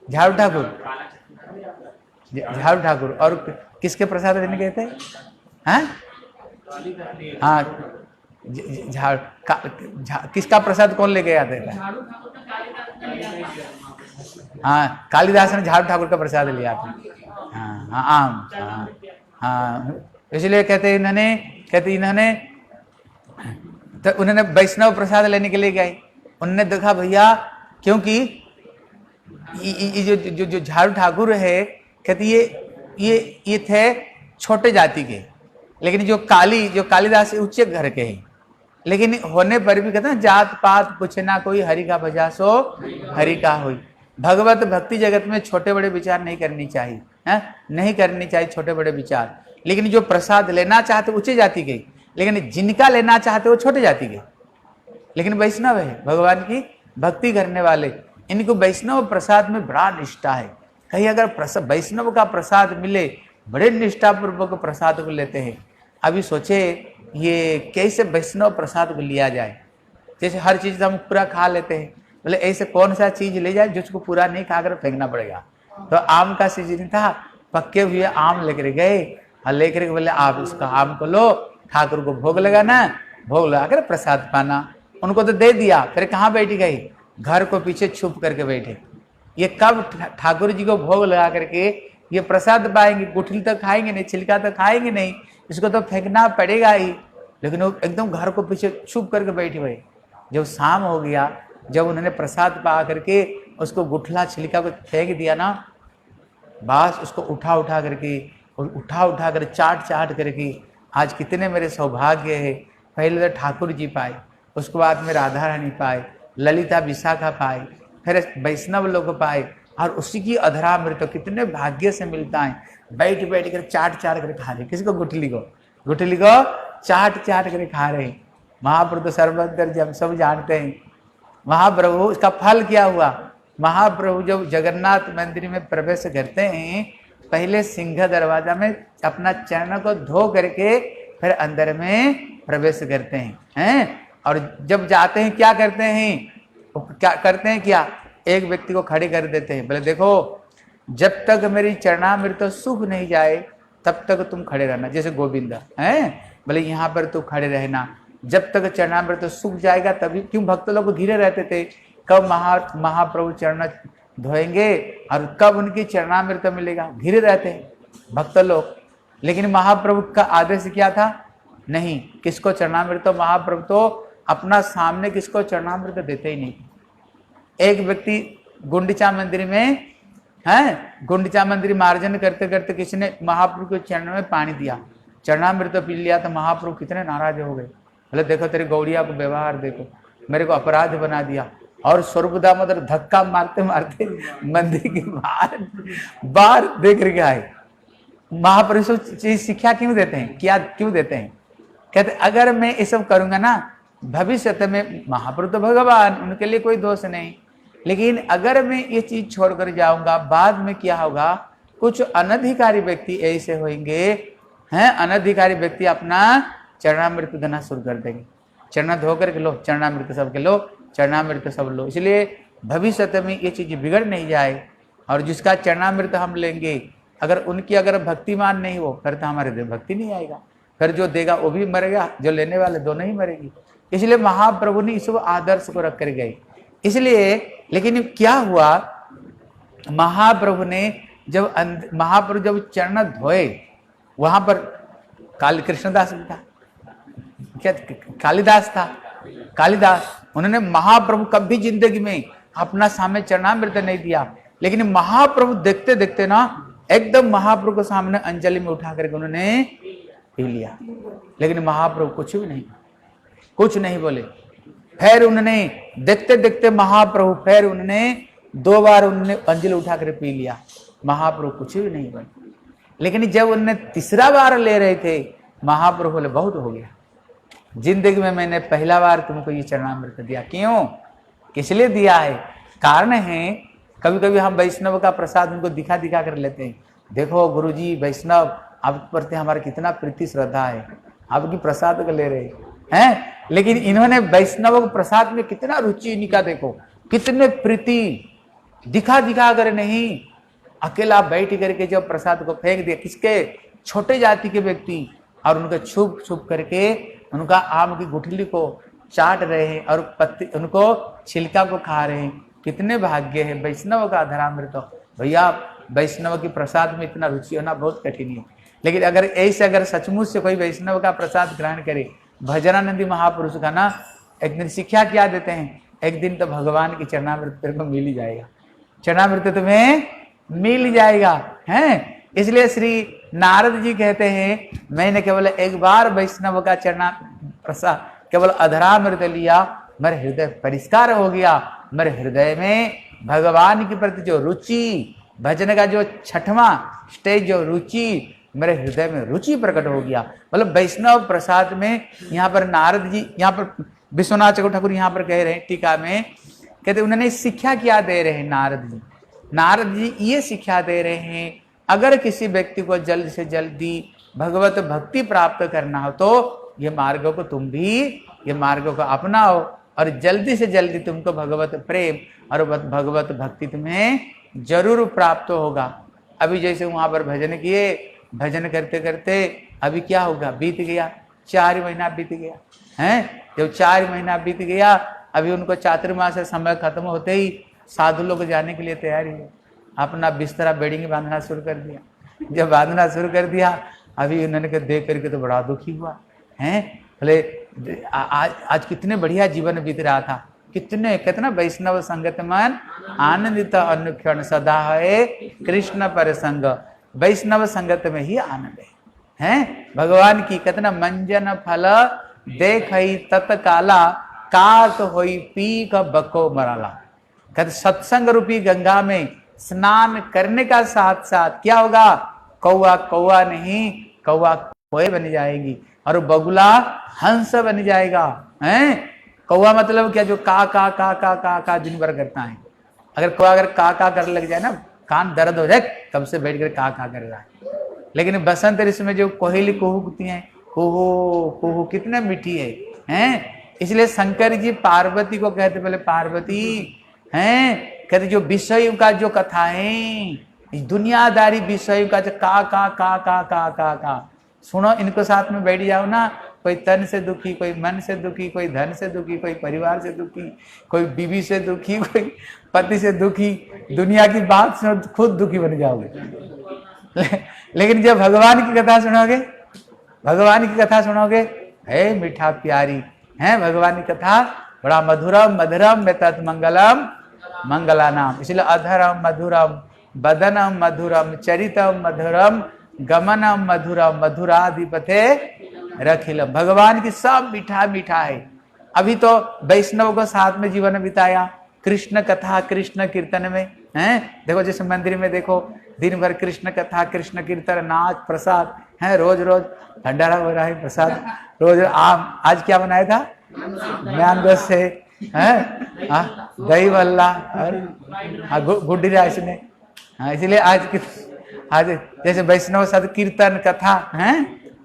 झाड़ू ठाकुर, झाड़ू ठाकुर। और किसके प्रसाद लेने गए थे, हैं? हाँ, किसका प्रसाद कौन ले गया था? हाँ, कालिदास ने झाड़ू ठाकुर का प्रसाद लिया था। हाँ हाँ आम, हाँ हाँ, इसलिए कहते इन्होंने तो उन्होंने वैष्णव प्रसाद लेने के लिए गए। उन्होंने देखा भैया, क्योंकि ये जो झाड़ू ठाकुर है, कहते ये थे छोटे जाति के, लेकिन जो कालिदास उच्च घर के हैं, लेकिन होने पर भी कहते हैं जात पात पूछे ना कोई, हरि का भजा सो हरि का होई। भगवत भक्ति जगत में छोटे बड़े विचार नहीं करनी चाहिए, है नहीं करनी चाहिए छोटे बड़े विचार। लेकिन जो प्रसाद लेना चाहते उच्च जाति के, लेकिन जिनका लेना चाहते वो छोटे जाति के, लेकिन वैष्णव है, भगवान की भक्ति करने वाले, इनको वैष्णव प्रसाद में बड़ा निष्ठा है। कहीं अगर वैष्णव का प्रसाद मिले, बड़े निष्ठा पूर्वक प्रसाद को लेते हैं। अभी सोचे ये कैसे वैष्णव प्रसाद को लिया जाए, जैसे हर चीज हम पूरा खा लेते हैं, बोले ऐसे कौन सा चीज ले जाए जिसको पूरा नहीं खाकर फेंकना पड़ेगा। तो आम का सीजन था, पक्के हुए आम लेकर गए और लेकर बोले आप इसका आम को लो, ठाकुर को भोग लगाना, भोग लगाकर प्रसाद पाना। उनको तो दे दिया, फिर कहाँ बैठ गई, घर को पीछे छुप करके बैठे। ये कब ठाकुर जी को भोग लगा करके ये प्रसाद पाएंगे, गुठली तो खाएंगे नहीं, छिलका तो खाएंगे नहीं, इसको तो फेंकना पड़ेगा ही। लेकिन वो एकदम घर को पीछे छुप करके बैठे हुए। जब शाम हो गया, जब उन्होंने प्रसाद पा करके उसको गुठला छिलका को फेंक दिया ना, बस उसको उठा कर चाट करके, आज कितने मेरे सौभाग्य है, पहले तो ठाकुर जी पाए, उसके बाद में राधा रानी पाए, ललिता विशाखा पाए, फिर वैष्णव लोग पाए, और उसी की अधरामृत तो कितने भाग्य से मिलता है। बैठ कर चाट कर खा रहे, किसको, गुठली को चाट कर खा रहे। महाप्रभु सर्वंतर जब सब जानते हैं, महाप्रभु इसका फल क्या हुआ। महाप्रभु जब जगन्नाथ मंदिर में प्रवेश करते हैं, पहले सिंह दरवाजा में अपना चरण को धो करके फिर अंदर में प्रवेश करते हैं। और जब जाते हैं क्या करते हैं, क्या एक व्यक्ति को खड़े कर देते हैं, बोले देखो जब तक मेरी चरणामृत सूख नहीं जाए तब तक तुम खड़े रहना, जैसे गोविंद हैं, बोले यहाँ पर तू खड़े रहना, जब तक चरणामृत सूख जाएगा तभी। क्यों भक्त लोग धीरे रहते थे, कब महाप्रभु चरण धोएंगे और कब उनकी चरणामृत मिलेगा, धीरे रहते हैं भक्त लोग। लेकिन महाप्रभु का आदेश क्या था, नहीं किसको चरणामृत, महाप्रभु तो अपना सामने किसको चरणामृत देते ही नहीं। एक व्यक्ति गुंडीचा मंदिर में गुंडीचा मंदिर मार्जन करते करते किसी ने महाप्रभु के चरण में पानी दिया, चरणामृत पी लिया, तो महाप्रभु कितने नाराज हो गए, बोले देखो तेरी गौड़िया को व्यवहार देखो, मेरे को अपराध बना दिया। और स्वरूपदा मतलब धक्का मारते मारते मंदिर के बाहर देख रहे आए। महाप्रभु चीज शिक्षा क्यों देते हैं, क्या क्यों देते हैं, कहते अगर मैं ये सब करूंगा ना भविष्य में, महाप्रभु तो भगवान, उनके लिए कोई दोष नहीं, लेकिन अगर मैं ये चीज छोड़कर जाऊंगा बाद में क्या होगा, कुछ अनधिकारी व्यक्ति ऐसे होंगे हैं, अनधिकारी व्यक्ति अपना चरणामृत देना शुरू कर देंगे, चरण धो करके लो चरणामृत सबके लो, चरणामृत सब लो। इसलिए भविष्य में ये चीज बिगड़ नहीं जाए, और जिसका चरणामृत हम लेंगे अगर उनकी अगर भक्तिमान नहीं हो फिर तो हमारे दिल भक्ति नहीं आएगा, फिर जो देगा वो भी मरेगा, जो लेने वाले दोनों ही मरेगी। इसलिए महाप्रभु ने इस आदर्श को रख कर गए। इसलिए लेकिन क्या हुआ, महाप्रभु ने जब महाप्रभु जब चरण धोए, वहां पर कृष्णदास भी था, क्या कालिदास था, कालिदास, उन्होंने महाप्रभु कभी जिंदगी में अपना सामने चरणामृत नहीं दिया, लेकिन महाप्रभु देखते देखते ना एकदम महाप्रभु के सामने अंजलि में उठा करके उन्होंने पी लिया। लेकिन महाप्रभु कुछ नहीं बोले। फिर उन्होंने देखते देखते महाप्रभु फिर उन्होंने 2 बार उन्होंने अंजलि उठा कर पी लिया, महाप्रभु कुछ भी नहीं बोले। लेकिन जब उन्होंने तीसरा बार ले रहे थे, महाप्रभु बोले बहुत हो गया, जिंदगी में मैंने पहला बार तुमको ये चरणामृत दिया। क्यों, किस लिए दिया है? कारण है, कभी कभी हम वैष्णव का प्रसाद उनको दिखा दिखा कर लेते हैं, देखो गुरुजी वैष्णव आपके प्रति हमारा कितना प्रीति श्रद्धा है, आपकी प्रसाद को ले रहे हैं। लेकिन इन्होंने वैष्णव के प्रसाद में कितना रुचि इनका देखो, कितने प्रीति दिखा दिखा कर नहीं, अकेला बैठ करके जब प्रसाद को फेंक दिया किसके, छोटे जाति के व्यक्ति, और उनको छुप छुप करके उनका आम की गुठली को चाट रहे हैं और पत्ती उनको छिलका को खा रहे हैं। कितने भाग्य है वैष्णव का धरामृत। भैया वैष्णव की प्रसाद में इतना रुचि होना बहुत कठिन है। लेकिन अगर ऐसे अगर सचमुच से कोई वैष्णव का प्रसाद ग्रहण करे, भजनानंदी महापुरुष का ना एक दिन शिक्षा क्या देते हैं, एक दिन तो भगवान की चरणामृत तेरे को मिल ही जाएगा, चरणामृत तुम्हें मिल ही जाएगा है। इसलिए श्री नारद जी कहते हैं, मैंने केवल एक बार वैष्णव का चरणा प्रसाद केवल अधरामृत लिया, मेरे हृदय परिष्कार हो गया, मेरे हृदय में भगवान के प्रति जो रुचि, भजन का जो 6वां स्टेज जो रुचि, मेरे हृदय में रुचि प्रकट हो गया। मतलब वैष्णव प्रसाद में यहाँ पर नारद जी, यहाँ पर विश्वनाथ चक्रवर्ती ठाकुर यहाँ पर कह रहे हैं टीका में, कहते उन्होंने शिक्षा क्या दे रहे हैं नारद जी, नारद जी ये शिक्षा दे रहे हैं, अगर किसी व्यक्ति को जल्द से जल्दी भगवत भक्ति प्राप्त करना हो तो ये मार्गों को तुम भी ये मार्गों को अपनाओ, और जल्दी से जल्दी तुमको भगवत प्रेम और भगवत भक्ति तुम्हें जरूर प्राप्त होगा। अभी जैसे वहां पर भजन किए, भजन करते करते अभी क्या होगा, बीत गया 4 महीना बीत गया है। जब 4 महीना बीत गया, अभी उनको चातुर्मास समय खत्म होते ही साधु लोग जाने के लिए तैयारी है, अपना बिस्तरा बेडिंग बांधना शुरू कर दिया। जब बांधना शुरू कर दिया, अभी उन्होंने देख करके तो बड़ा दुखी हुआ है, बोले आज कितने बढ़िया जीवन बीत रहा था, कितना वैष्णव संगत मन आनंदित अनुक्षण सदा है कृष्ण पर संग, वैष्णव संगत में ही आनंद है भगवान की। कितना मंजन फल देख तत्काला, काक होई पीक बको मराला। कहते सत्संग रूपी गंगा में स्नान करने का साथ साथ क्या होगा, कौआ कौआ नहीं, कौआ कोए बन जाएगी, और बगुला हंस बन जाएगा हैं। कौआ मतलब क्या, जो का का का का का का दिन भर करता है। अगर कौआ अगर का का कर लग जाए ना, कान दर्द हो जाए, कब से बैठ कर का कर रहा है। लेकिन बसंत ऋतु में जो कोयली कुहुकती हैं, कुहू कुहू कितने मीठी है हैं। इसलिए शंकर जी पार्वती को कहते, पहले पार्वती हैं, कहते जो विषय का जो कथा है, दुनियादारी विषय का जो का का का का का का का सुनो, इनको साथ में बैठ जाओ ना, कोई तन से दुखी, कोई मन से दुखी, कोई धन से दुखी, कोई परिवार से दुखी, कोई बीवी से दुखी, कोई पति से दुखी, दुनिया की बात सुनो खुद दुखी बन जाओगे। लेकिन जब भगवान की कथा सुनोगे, भगवान की कथा सुनोगे, है मीठा प्यारी है भगवान की कथा, बड़ा मधुरम मधुरम में तत् मंगलम मंगला नाम। इसलिए अधरम मधुरम बदनम मधुरम चरितम मधुरम गमनम मधुरम मधुराधिपते रखिलम। भगवान की सब मीठा मीठा है। अभी तो वैष्णव को साथ में जीवन बिताया, कृष्ण कथा कृष्ण कीर्तन में हैं। देखो जैसे मंदिर में देखो दिन भर कृष्ण कथा कृष्ण कीर्तन नाच प्रसाद है, रोज रोज भंडारा हो रहा है, प्रसाद रोज। आज क्या बनाया था, ज्ञान से दही बल्ला और गुड्डी राइस ने। इसलिए आज जैसे वैष्णव सद कीर्तन कथा है,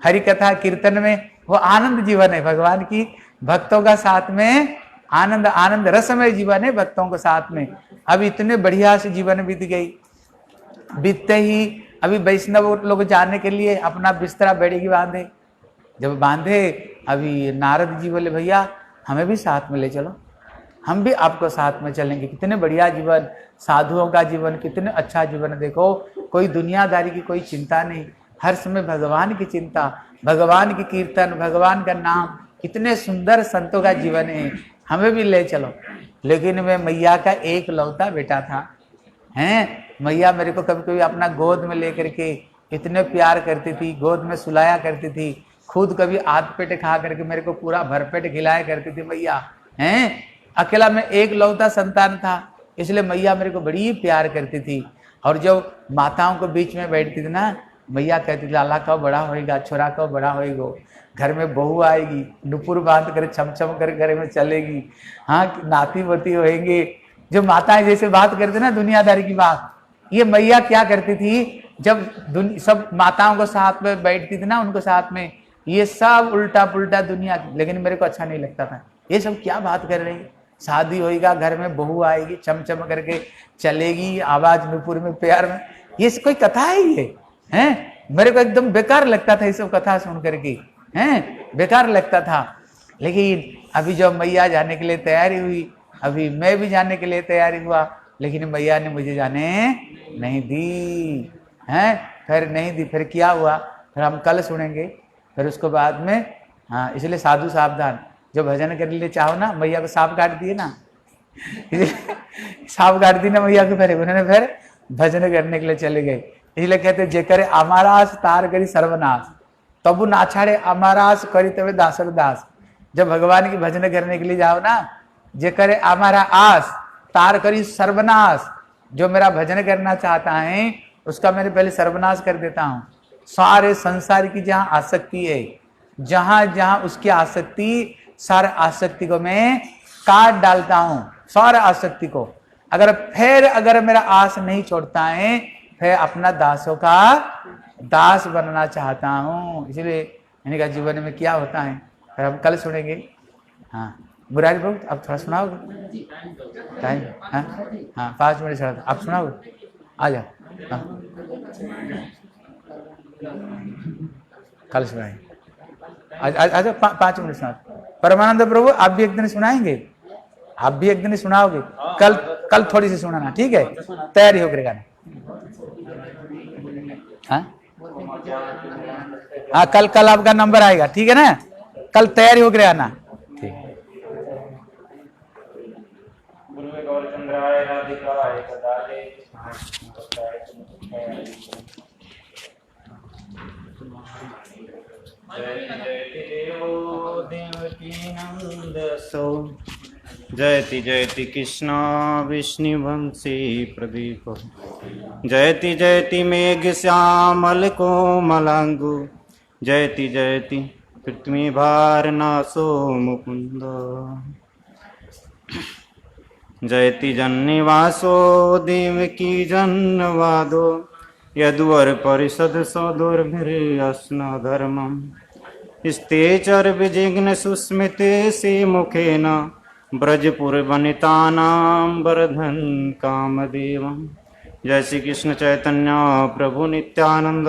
हरि कथा कीर्तन में वो आनंद जीवन है भगवान की भक्तों का साथ में, आनंद आनंद रसमय जीवन है भक्तों के साथ में। अब इतने बढ़िया से जीवन बीत गई, बीतते ही अभी वैष्णव लोग जाने के लिए अपना बिस्तरा बेड़ी की बांधे, जब बांधे अभी नारद जी बोले भैया हमें भी साथ में ले चलो, हम भी आपको साथ में चलेंगे। कितने बढ़िया जीवन, साधुओं का जीवन, कितने अच्छा जीवन। देखो कोई दुनियादारी की कोई चिंता नहीं, हर समय भगवान की चिंता, भगवान की कीर्तन, भगवान का नाम, कितने सुंदर संतों का जीवन है, हमें भी ले चलो। लेकिन मैं मैया का एक लौता बेटा था, हैं मैया मेरे को कभी कभी अपना गोद में लेकर के इतने प्यार करती थी, गोद में सुलाया करती थी, खुद कभी आध पेट खा करके मेरे को पूरा भरपेट खिलाया करती थी मैया। हैं अकेला मैं एक लौता संतान था, इसलिए मैया मेरे को बड़ी प्यार करती थी। और जब माताओं को बीच में बैठती थी ना, मैया कहती थी लाला कब बड़ा होएगा, छोरा कब बड़ा होएगा, घर में बहू आएगी, नुपुर बांध कर छम कर घर में चलेगी, हाँ नाती पोती होएंगे। जो माताएं जैसे बात करती ना दुनियादारी की बात, ये मैया क्या करती थी, जब सब माताओं को साथ में बैठती थी ना, उनको साथ में ये सब उल्टा पुल्टा दुनिया। लेकिन मेरे को अच्छा नहीं लगता था, ये सब क्या बात कर रही, शादी होएगा, घर में बहू आएगी, चमचम करके चलेगी, आवाज नुपुर में प्यार में, ये कोई कथा है ये? हैं मेरे को एकदम बेकार लगता था ये सब कथा सुन करके, हैं बेकार लगता था। लेकिन अभी जब मैया जाने के लिए तैयारी हुई, अभी मैं भी जाने के लिए तैयारी हुआ, लेकिन मैया ने मुझे जाने नहीं दी, हैं फिर नहीं दी। फिर क्या हुआ, फिर हम कल सुनेंगे। फिर उसको बाद में, हाँ इसलिए साधु सावधान, जो भजन करने लिए चाहो ना, मैया को सांप काट दिए ना, सांप काट दी ना मैया को, फिर उन्होंने फिर भजन करने के लिए चले गए। इसलिए कहते जे करे अमारास तार करी सर्वनाश, तबु ना छाड़े अमारास करी तबे दासर दास। जब भगवान की भजन करने के लिए जाओ ना, जे करे हमारा आस तार करी सर्वनाश, जो मेरा भजन करना चाहता है उसका मैंने पहले सर्वनाश कर देता हूँ। सारे संसार की जहाँ आसक्ति है, जहाँ जहाँ उसकी आसक्ति, सारे आसक्ति को मैं काट डालता हूँ, सारे आसक्ति को। अगर मेरा आस नहीं छोड़ता है, फिर अपना दासों का दास बनना चाहता हूँ। इसलिए इनका जीवन में क्या होता है फिर हम कल सुनेंगे। हाँ मुरारी बाबू अब थोड़ा सुनाओगे टाइम? हाँ 5 मिनट चला था, आप सुनाओगे? आ जाओ, हाँ कल सुनाएंगे। आज 5 मिनट सुना। परमानंद प्रभु आप भी एक दिन सुनाएंगे, आप भी एक दिन सुनाओगे। कल थोड़ी सी सुनाना, ठीक है? तैयारी होकर गाना। हाँ कल आपका नंबर आएगा, ठीक है ना? कल तैयारी होकर आना, ठीक। जयति जयति कृष्ण विष्णुवंशी प्रदीप, जयति जयति मेघ श्यामल कोमलांगु, जयति जयति पृथ्वी भारनाशो मुकुंद, जयति जन्निवासो देवकी जन्नवादो, यदुवर परिषद सदुर्भिर्यस्न धर्मम्, स्तेचर विजिघ्न सुस्मिते से मुखेन, ब्रजपुर वनितानां वर्धन कामदेवम्। जय श्री कृष्ण चैतन्य प्रभु नित्यानंद,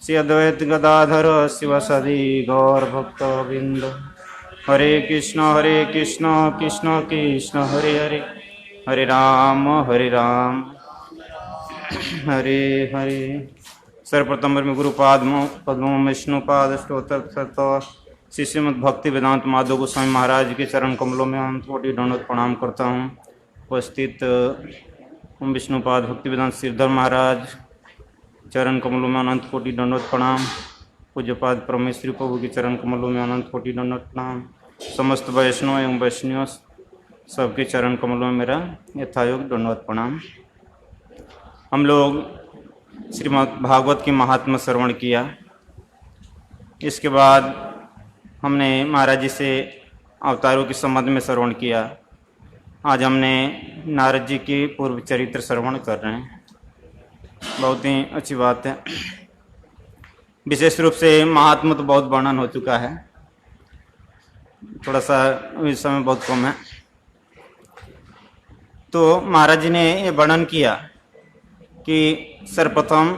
श्री अद्वैत गदाधर शिवसदि गौर भक्तवृंद। हरे कृष्ण कृष्ण कृष्ण हरे हरे, हरे राम हरे हरे। सर्वप्रथम में गुरुपाद पद्म विष्णुपाद स्त्रोत्र श्री श्रीमद् भक्ति वेदांत माधव गोस्वामी महाराज के चरण कमलों में अनंत कोटि दंडवत प्रणाम करता हूँ। उपस्थित विष्णुपाद भक्ति वेदांत श्रीधर महाराज चरण कमलों में अनंत कोटि दंडवत प्रणाम। पूज्यपाद परमेश्वरी प्रभु के चरण कमलों में अनंत कोटि दंडवत प्रणाम। समस्त वैष्णव एवं वैष्णव सबके चरण कमलों में मेरा यथायोग दंडवत प्रणाम। हम लोग श्रीमद् भागवत की महात्मा श्रवण किया, इसके बाद हमने महाराज जी से अवतारों के संबंध में श्रवण किया। आज हमने नारद जी के पूर्व चरित्र श्रवण कर रहे हैं। बहुत ही अच्छी बात है। विशेष रूप से महात्मा तो बहुत वर्णन हो चुका है, थोड़ा सा इस समय बहुत कम है। तो महाराज जी ने ये वर्णन किया कि सर्वप्रथम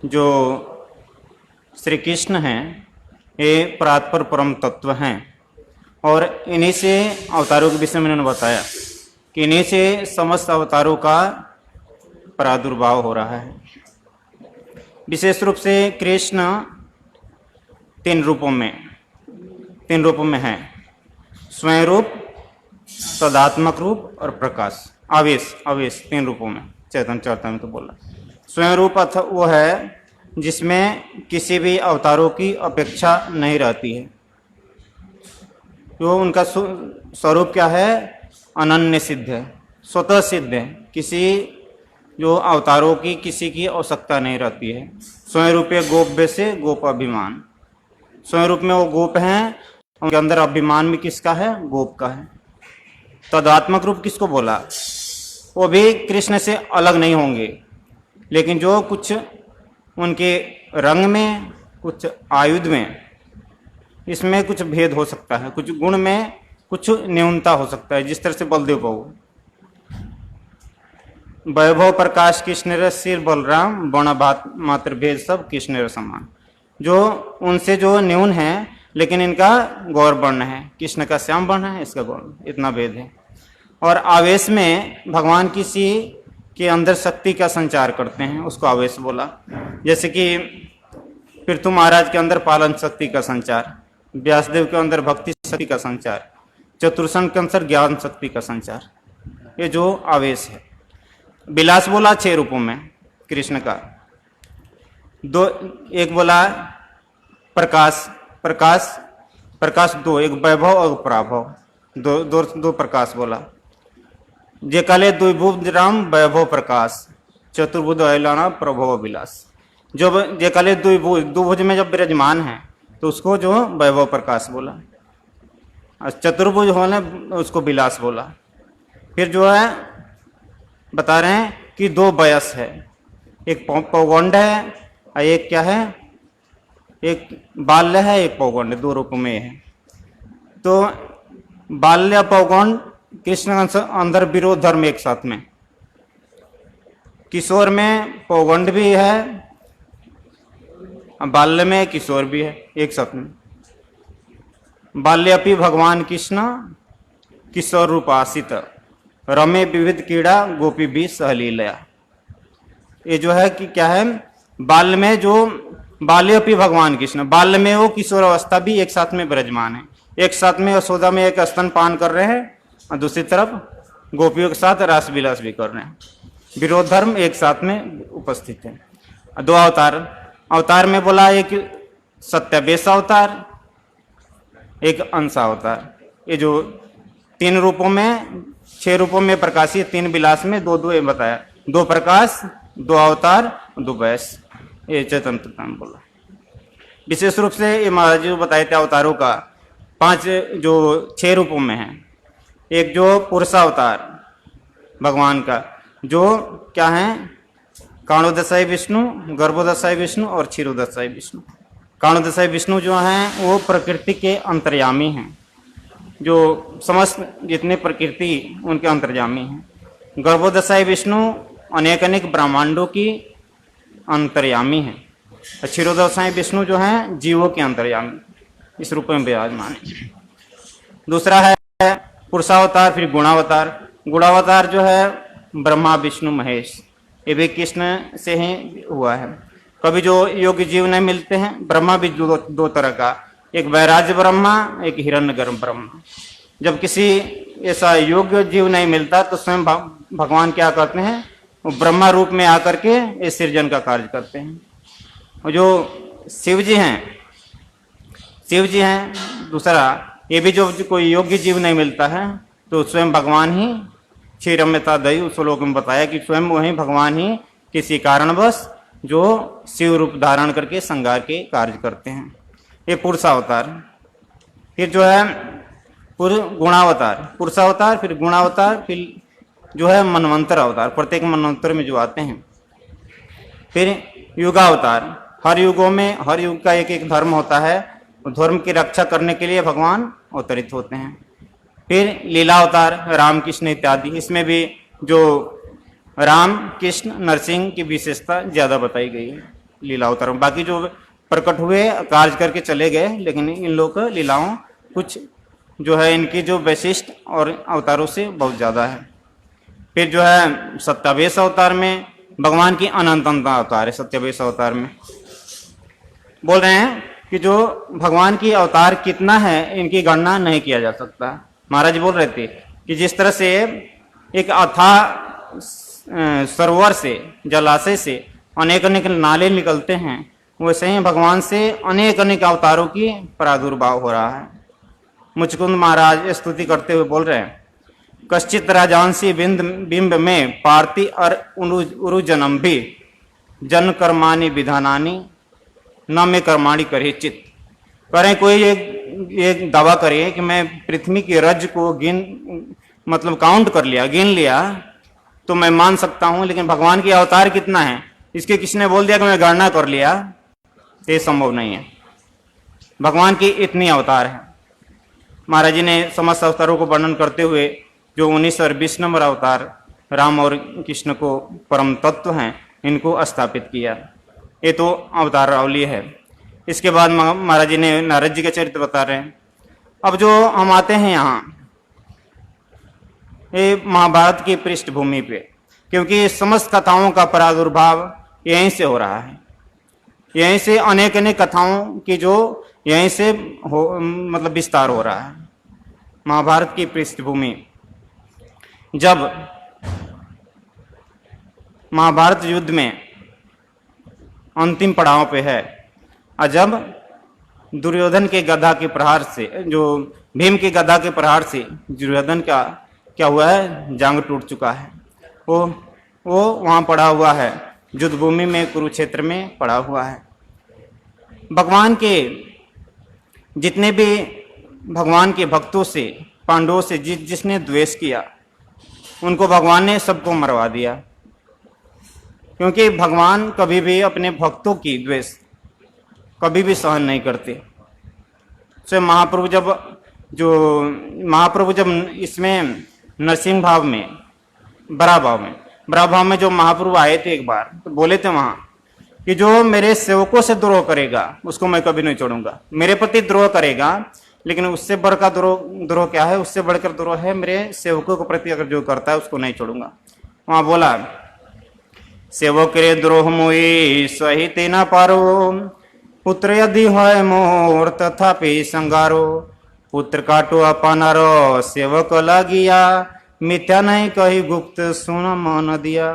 जो श्री कृष्ण हैं ये परात्पर परम तत्व हैं और इन्हीं से अवतारों के विषय में उन्होंने बताया कि इन्हीं से समस्त अवतारों का प्रादुर्भाव हो रहा है। विशेष रूप से कृष्ण तीन रूपों में हैं, स्वयं रूप, तदात्मक रूप और प्रकाश, आवेश तीन रूपों में चैतन्य चरिता में तो बोला। स्वयं रूप अथ वो है जिसमें किसी भी अवतारों की अपेक्षा नहीं रहती है। तो उनका स्वरूप क्या है? अनन्य सिद्ध है, स्वतः सिद्ध है, किसी जो अवतारों की किसी की आवश्यकता नहीं रहती है। स्वयं रूपे गोप्य से गोप अभिमान, स्वयं रूप में वो गोप हैं, उनके अंदर अभिमान भी किसका है? गोप का है। तदात्मक रूप किसको बोला? वो भी कृष्ण से अलग नहीं होंगे, लेकिन जो कुछ उनके रंग में, कुछ आयुध में, इसमें कुछ भेद हो सकता है, कुछ गुण में कुछ न्यूनता हो सकता है। जिस तरह से बलदेव बहु, वैभव प्रकाश कृष्ण सिर बलराम, बण भात मात्र भेद सब कृष्ण समान। जो उनसे जो न्यून है, लेकिन इनका गौर वर्ण है, कृष्ण का श्याम वर्ण है, इसका गौर, इतना भेद है। और आवेश में भगवान किसी के अंदर शक्ति का संचार करते हैं, उसको आवेश बोला। जैसे कि पृथु महाराज के अंदर पालन शक्ति का संचार, व्यासदेव के अंदर भक्ति शक्ति का संचार, चतुर्सन के अंदर ज्ञान शक्ति का संचार, ये जो आवेश है। विलास बोला 6 रूपों में कृष्ण का, एक बोला प्रकाश 2, एक वैभव और पराभव, दो प्रकाश बोला। जे काले द्विभुज राम वैभव प्रकाश, चतुर्भुज अहिलाना प्रभव विलास। जो जे काले द्विभुज में जब विराजमान है तो उसको जो वैभव प्रकाश बोला, और चतुर्भुज होने उसको विलास बोला। फिर जो है बता रहे हैं कि 2 वयस है, एक पौगंड है और एक क्या है? एक बाल्य है, एक पौगंड, 2 रूप में है। तो बाल्य पौगंड कृष्ण के अंदर विरोध धर्म एक साथ में, किशोर में पौगंड भी है, बाल्य में किशोर भी है, एक साथ में। बाल्यपि भगवान कृष्ण किशोर रूपासित, रमे विविध क्रीड़ा गोपी भी सहलीलया। ये जो है कि क्या है? बाल्य में जो बाल्यपि भगवान कृष्ण, बाल्य में वो किशोर अवस्था भी एक साथ में विराजमान है। एक साथ में यशोदा में एक स्तन पान कर रहे हैं और दूसरी तरफ गोपियों के साथ रास विलास भी कर रहे हैं। विरोध धर्म एक साथ में उपस्थित है। 2 अवतार में बोला, एक सत्यावेश अवतार, एक अंश अवतार। ये जो 3 रूपों में, 6 रूपों में प्रकाशित, 3 विलास में 2 ये बताया, 2 प्रकाश, 2 अवतार, 2 वैश, ये चैतन्य में बोला। विशेष रूप से ये महाराज जी बताए थे अवतारों का 5 जो 6 रूपों में है। एक जो पुरुषावतार भगवान का, जो क्या है? काणोदशाई विष्णु, गर्भोदशाई विष्णु और क्षीरोदशाई विष्णु। काणोदशाई विष्णु जो हैं वो प्रकृति के अंतर्यामी हैं, जो समस्त जितने प्रकृति उनके अंतर्यामी हैं। गर्भोदशाई विष्णु अनेक ब्रह्मांडों की अंतर्यामी हैं। क्षीरोदशाई विष्णु जो हैं जीवों के अंतर्यामी, इस रूप में विराजमान है। दूसरा है पुरुषावतार, फिर गुणावतार। गुणावतार जो है ब्रह्मा विष्णु महेश, ये भी कृष्ण से ही हुआ है। कभी जो योग्य जीव नहीं मिलते हैं, ब्रह्मा भी 2 तरह का, एक वैराज्य ब्रह्मा, एक हिरण्यगर्भ ब्रह्मा। जब किसी ऐसा योग्य जीव नहीं मिलता तो स्वयं भगवान क्या करते हैं? वो ब्रह्मा रूप में आकर के इस सृजन का कार्य करते हैं। और जो शिव जी हैं दूसरा, ये भी जो कोई योग्य जीव नहीं मिलता है तो स्वयं भगवान ही, क्षीरम्यता दई उस श्लोक में बताया कि स्वयं वही भगवान ही किसी कारणवश जो शिव रूप धारण करके संहार के कार्य करते हैं। ये पुरुषावतार। फिर जो है गुणावतार, पुरुषावतार, फिर गुणावतार, फिर जो है मनवंतर अवतार, प्रत्येक मनवंतर में जो आते हैं। फिर युगावतार, हर युगों में हर युग का एक धर्म होता है, धर्म की रक्षा करने के लिए भगवान अवतरित होते हैं। फिर लीलावतार, राम कृष्ण इत्यादि, इसमें भी जो राम कृष्ण नरसिंह की विशेषता ज्यादा बताई गई है। लीला अवतारों में। बाकी जो प्रकट हुए कार्य करके चले गए, लेकिन इन लोग का लीलाओं कुछ जो है इनकी जो वैशिष्ट और अवतारों से बहुत ज़्यादा है। फिर जो है सत्यावेश अवतार में भगवान की अनंतता अवतार है। सत्यावेश अवतार में बोल रहे हैं कि जो भगवान की अवतार कितना है इनकी गणना नहीं किया जा सकता। महाराज बोल रहे थे कि जिस तरह से एक अथाह सरोवर से, जलाशय से अनेक अनेक नाले निकलते हैं, वैसे ही भगवान से अनेक अनेक अवतारों की प्रादुर्भाव हो रहा है। मुचकुंद महाराज स्तुति करते हुए बोल रहे हैं, कश्चित राजांसी बिंब में पार्ति और उरु जन्म भी जन कर्मानि विधानानि न में कर्माणी करे चित। करें कोई एक दावा करे कि मैं पृथ्वी की रज को मतलब काउंट कर लिया, गिन लिया, तो मैं मान सकता हूं, लेकिन भगवान की अवतार कितना है इसके किसने बोल दिया कि मैं गणना कर लिया, ये संभव नहीं है। भगवान की इतनी अवतार है। महाराज जी ने समस्त अवतारों को वर्णन करते हुए जो 19 और 20 नंबर अवतार राम और कृष्ण को परम तत्व हैं, इनको स्थापित किया। ये तो अवतार रावली है। इसके बाद महाराज जी ने नारद जी के चरित्र बता रहे हैं। अब जो हम आते हैं यहाँ ये महाभारत की पृष्ठभूमि पे, क्योंकि समस्त कथाओं का प्रादुर्भाव यहीं से हो रहा है। यहीं से अनेक अनेक कथाओं की जो यहीं से मतलब विस्तार हो रहा है। महाभारत की पृष्ठभूमि जब महाभारत युद्ध में अंतिम पड़ाव पे है, और जब दुर्योधन के गदा के प्रहार से, जो भीम के गदा के प्रहार से दुर्योधन का क्या हुआ है, जांग टूट चुका है। वो वहाँ पड़ा हुआ है, युद्ध भूमि में कुरुक्षेत्र में पड़ा हुआ है। भगवान के जितने भी भगवान के भक्तों से, पांडवों से जिसने द्वेष किया, उनको भगवान ने सबको मरवा दिया। क्योंकि भगवान कभी भी अपने भक्तों की द्वेष कभी भी सहन नहीं करते। तो महाप्रभु जब इसमें नरसिंह भाव में, बड़ा भाव में जो महाप्रभु आए थे एक बार, तो बोले थे वहां कि जो मेरे सेवकों से द्रोह करेगा उसको मैं कभी नहीं छोड़ूंगा। मेरे प्रति द्रोह करेगा, लेकिन उससे बढ़कर द्रोह क्या है, उससे बढ़कर द्रोह है मेरे सेवकों के प्रति अगर जो करता है उसको नहीं छोड़ूंगा। वहां बोला, सेवक रे द्रोह मोई सहित न पारो, पुत्र यदि है मोर तथापि संगारो, पुत्र काटो अपनारो सेवक लागिया, मिथ्या नहीं कही गुप्त सुन मन दिया।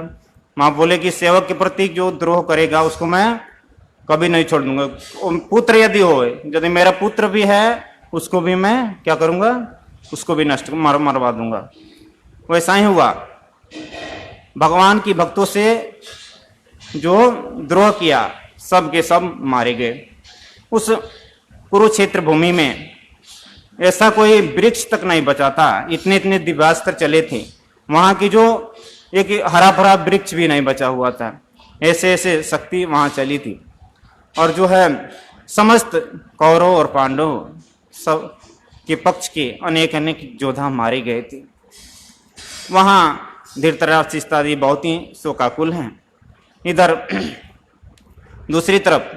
माँ बोले कि सेवक के प्रति जो द्रोह करेगा उसको मैं कभी नहीं छोड़ दूंगा। पुत्र यदि हो, यदि मेरा पुत्र भी है उसको भी मैं क्या करूंगा, उसको भी नष्ट मरवा दूंगा। वैसा ही हुआ, भगवान की भक्तों से जो द्रोह किया सब के सब मारे गए। उस कुरुक्षेत्र भूमि में ऐसा कोई वृक्ष तक नहीं बचा था, इतने इतने दिव्यास्त्र चले थे। वहां की जो एक हरा भरा वृक्ष भी नहीं बचा हुआ था, ऐसे ऐसे शक्ति वहां चली थी। और जो है समस्त कौरव और पांडव सब के पक्ष के अनेक अनेक योद्धा मारे गए थे। वहां धृतराष्ट्र इत्यादि बहुत ही शोकाकुल हैं। इधर दूसरी तरफ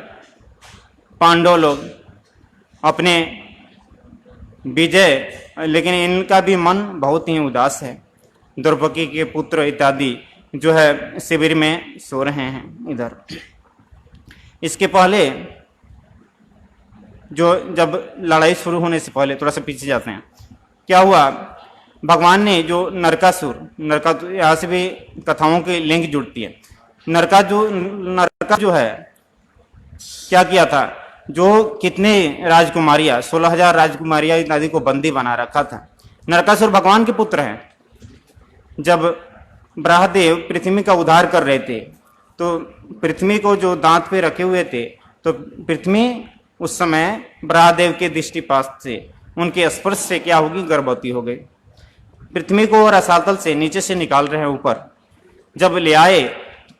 पांडव लोग अपने विजय, लेकिन इनका भी मन बहुत ही उदास है। द्रौपदी के पुत्र इत्यादि जो है शिविर में सो रहे हैं। इधर इसके पहले जो जब लड़ाई शुरू होने से पहले थोड़ा सा पीछे जाते हैं, क्या हुआ, भगवान ने जो नरकासुर यहाँ से भी कथाओं की लिंक जुड़ती है। नरका जो है क्या किया था, जो कितने राजकुमारियां 16,000 राजकुमारियां इत्यादि को बंदी बना रखा था। नरकासुर भगवान के पुत्र हैं। जब ब्रह्मदेव पृथ्वी का उद्धार कर रहे थे तो पृथ्वी को जो दांत पे रखे हुए थे, तो पृथ्वी उस समय ब्रह्मदेव के दृष्टिपात से, उनके स्पर्श से क्या होगी, गर्भवती हो गई। पृथ्वी को रसातल से नीचे से निकाल रहे हैं ऊपर। जब ले आए,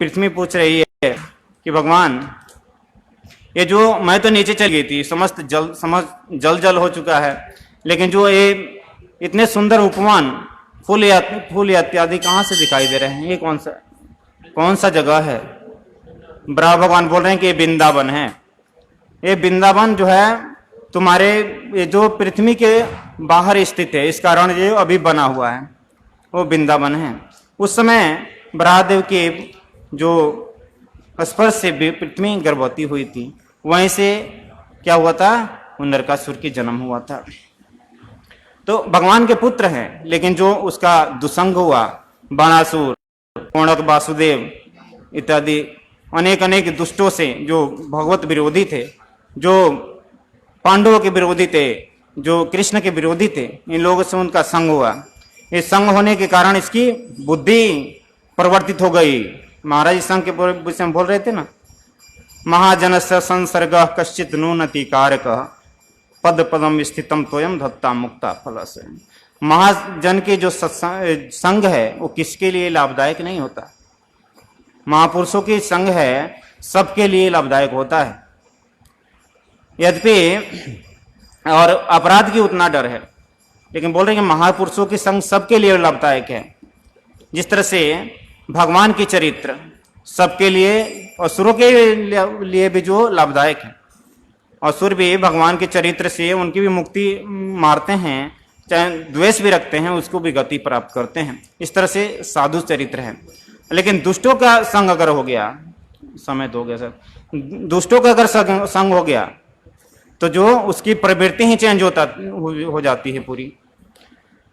पृथ्वी पूछ रही है कि भगवान ये जो मैं तो नीचे चल गई थी, समस्त जल हो चुका है, लेकिन जो ये इतने सुंदर उपवन फूल इत्यादि कहाँ से दिखाई दे रहे हैं, ये कौन सा जगह है। ब्रह्मा भगवान बोल रहे हैं कि ये वृंदावन है, ये वृंदावन जो है तुम्हारे ये जो पृथ्वी के बाहर स्थित है, इस कारण ये अभी बना हुआ है, वो वृंदावन है। उस समय ब्रह्मदेव के जो स्पर्श से पृथ्वी गर्भवती हुई थी, वहीं से क्या हुआ था, वो नरकासुर की जन्म हुआ था। तो भगवान के पुत्र हैं, लेकिन जो उसका दुसंग हुआ, बाणासुर, कोणक, वासुदेव इत्यादि अनेक अनेक दुष्टों से, जो भगवत विरोधी थे, जो पांडवों के विरोधी थे, जो कृष्ण के विरोधी थे, इन लोगों से उनका संग हुआ। इस संग होने के कारण इसकी बुद्धि परिवर्तित हो गई। महाराज संघ के विषय में बोल रहे थे ना, महाजनस्य संसर्ग कश्चित नूनति कारक पद पदम स्थितम तोयम धत्ता मुक्ता फल से। महाजन के जो संग है वो किसके लिए लाभदायक नहीं होता। महापुरुषों की संग है सबके लिए लाभदायक होता है। यद्यपि और अपराध की उतना डर है, लेकिन बोल रहे हैं कि महापुरुषों की संग सबके लिए लाभदायक है। जिस तरह से भगवान की चरित्र सबके लिए, असुरों के लिए भी जो लाभदायक है, असुर भी भगवान के चरित्र से उनकी भी मुक्ति मारते हैं, चाहे द्वेष भी रखते हैं, उसको भी गति प्राप्त करते हैं। इस तरह से साधु चरित्र है। लेकिन दुष्टों का संग अगर हो गया, समय तो हो गया सर, दुष्टों का अगर संग हो गया तो जो उसकी प्रवृत्ति ही चेंज हो जाती है पूरी।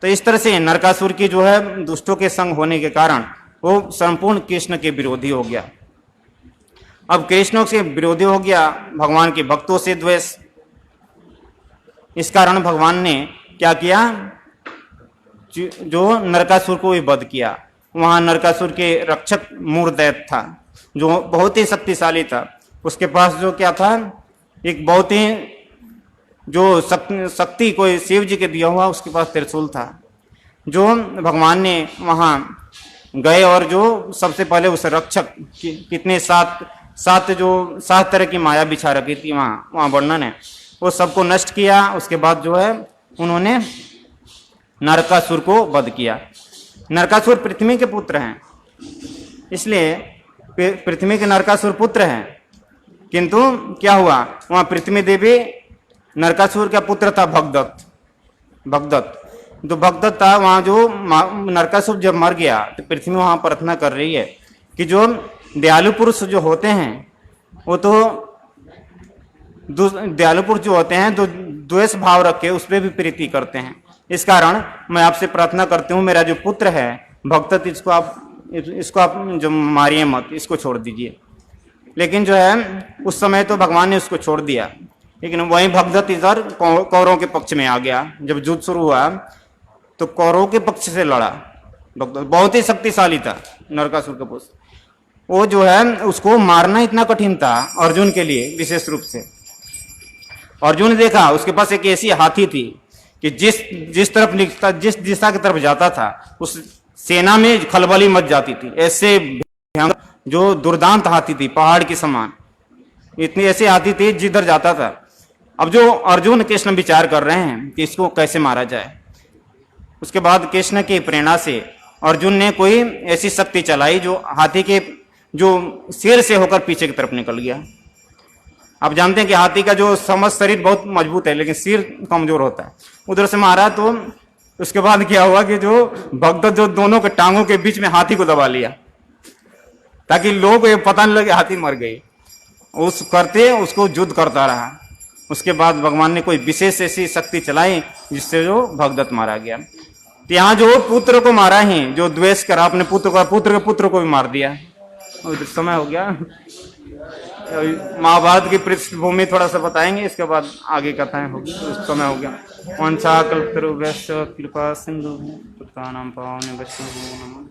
तो इस तरह से नरकासुर की जो है दुष्टों के संग होने के कारण वो संपूर्ण कृष्ण के विरोधी हो गया। अब कृष्ण से विरोधी हो गया, भगवान के भक्तों से द्वेष। इस कारण भगवान ने क्या किया, जो नरकासुर को भी वध किया। वहां नरकासुर के रक्षक मूर्दैत्य था, जो बहुत ही शक्तिशाली था। उसके पास जो क्या था, एक बहुत ही जो शक्ति कोई शिव जी के दिया हुआ, उसके पास त्रिशूल था, जो भगवान ने वहां गए और जो सबसे पहले उस रक्षक कितने सात तरह की माया बिछा रखी थी वहां वर्णन है, वो सबको नष्ट किया। उसके बाद जो है उन्होंने नरकासुर को वध किया। नरकासुर पृथ्वी के पुत्र हैं, इसलिए पृथ्वी के नरकासुर पुत्र हैं। किंतु क्या हुआ, वहां पृथ्वी देवी, नरकासुर का पुत्र था भगदत्त। जो भगदत्त था, वहां जो नरकासुर जब मर गया तो पृथ्वी वहां प्रार्थना कर रही है कि जो दयालु पुरुष जो होते हैं, वो तो दयालु पुरुष जो होते हैं तो द्वेष भाव रख के उस पर भी प्रीति करते हैं। इस कारण मैं आपसे प्रार्थना करती हूँ, मेरा जो पुत्र है भगदत्त, इसको आप जो मारिए मत, इसको छोड़ दीजिए। लेकिन जो है उस समय तो भगवान ने उसको छोड़ दिया, लेकिन वही भगदत्त इधर कौरवों के पक्ष में आ गया। जब युद्ध शुरू हुआ तो कौरवों के पक्ष से लड़ा। भगदत्त बहुत ही शक्तिशाली था, नरकासुर का पुत्र। वो जो है उसको मारना इतना कठिन था अर्जुन के लिए, विशेष रूप से। अर्जुन ने देखा उसके पास एक ऐसी हाथी थी कि जिस तरफ निकलता, जिस दिशा की तरफ जाता था, उस सेना में खलबली मच जाती थी। ऐसे जो दुर्दांत हाथी थी, पहाड़ के समान, इतनी ऐसी हाथी थी जिधर जाता था। अब जो अर्जुन कृष्ण विचार कर रहे हैं कि इसको कैसे मारा जाए, उसके बाद कृष्ण की प्रेरणा से अर्जुन ने कोई ऐसी शक्ति चलाई जो हाथी के जो सिर से होकर पीछे की तरफ निकल गया। आप जानते हैं कि हाथी का जो समस्त शरीर बहुत मजबूत है, लेकिन सिर कमजोर होता है। उधर से मारा तो उसके बाद क्या हुआ कि जो भगदत्त जो दोनों के टांगों के बीच में हाथी को दबा लिया, ताकि लोगों को ये पता नहीं लगे हाथी मर गई। उसको युद्ध करता रहा। उसके बाद भगवान ने कोई विशेष ऐसी शक्ति चलाई जिससे जो भगदत्त मारा गया। तो यहाँ जो पुत्र को मारा ही, जो द्वेष करा अपने पुत्र को भी मार दिया। समय हो गया। महाभारत की पृष्ठभूमि थोड़ा सा बताएंगे, इसके बाद आगे कथाएं होगी। समय हो गया। वंशा कल्पतरुभ्यश्च कृपा सिंधु पतितानां पावनेभ्यो वैष्णवेभ्यो नमः।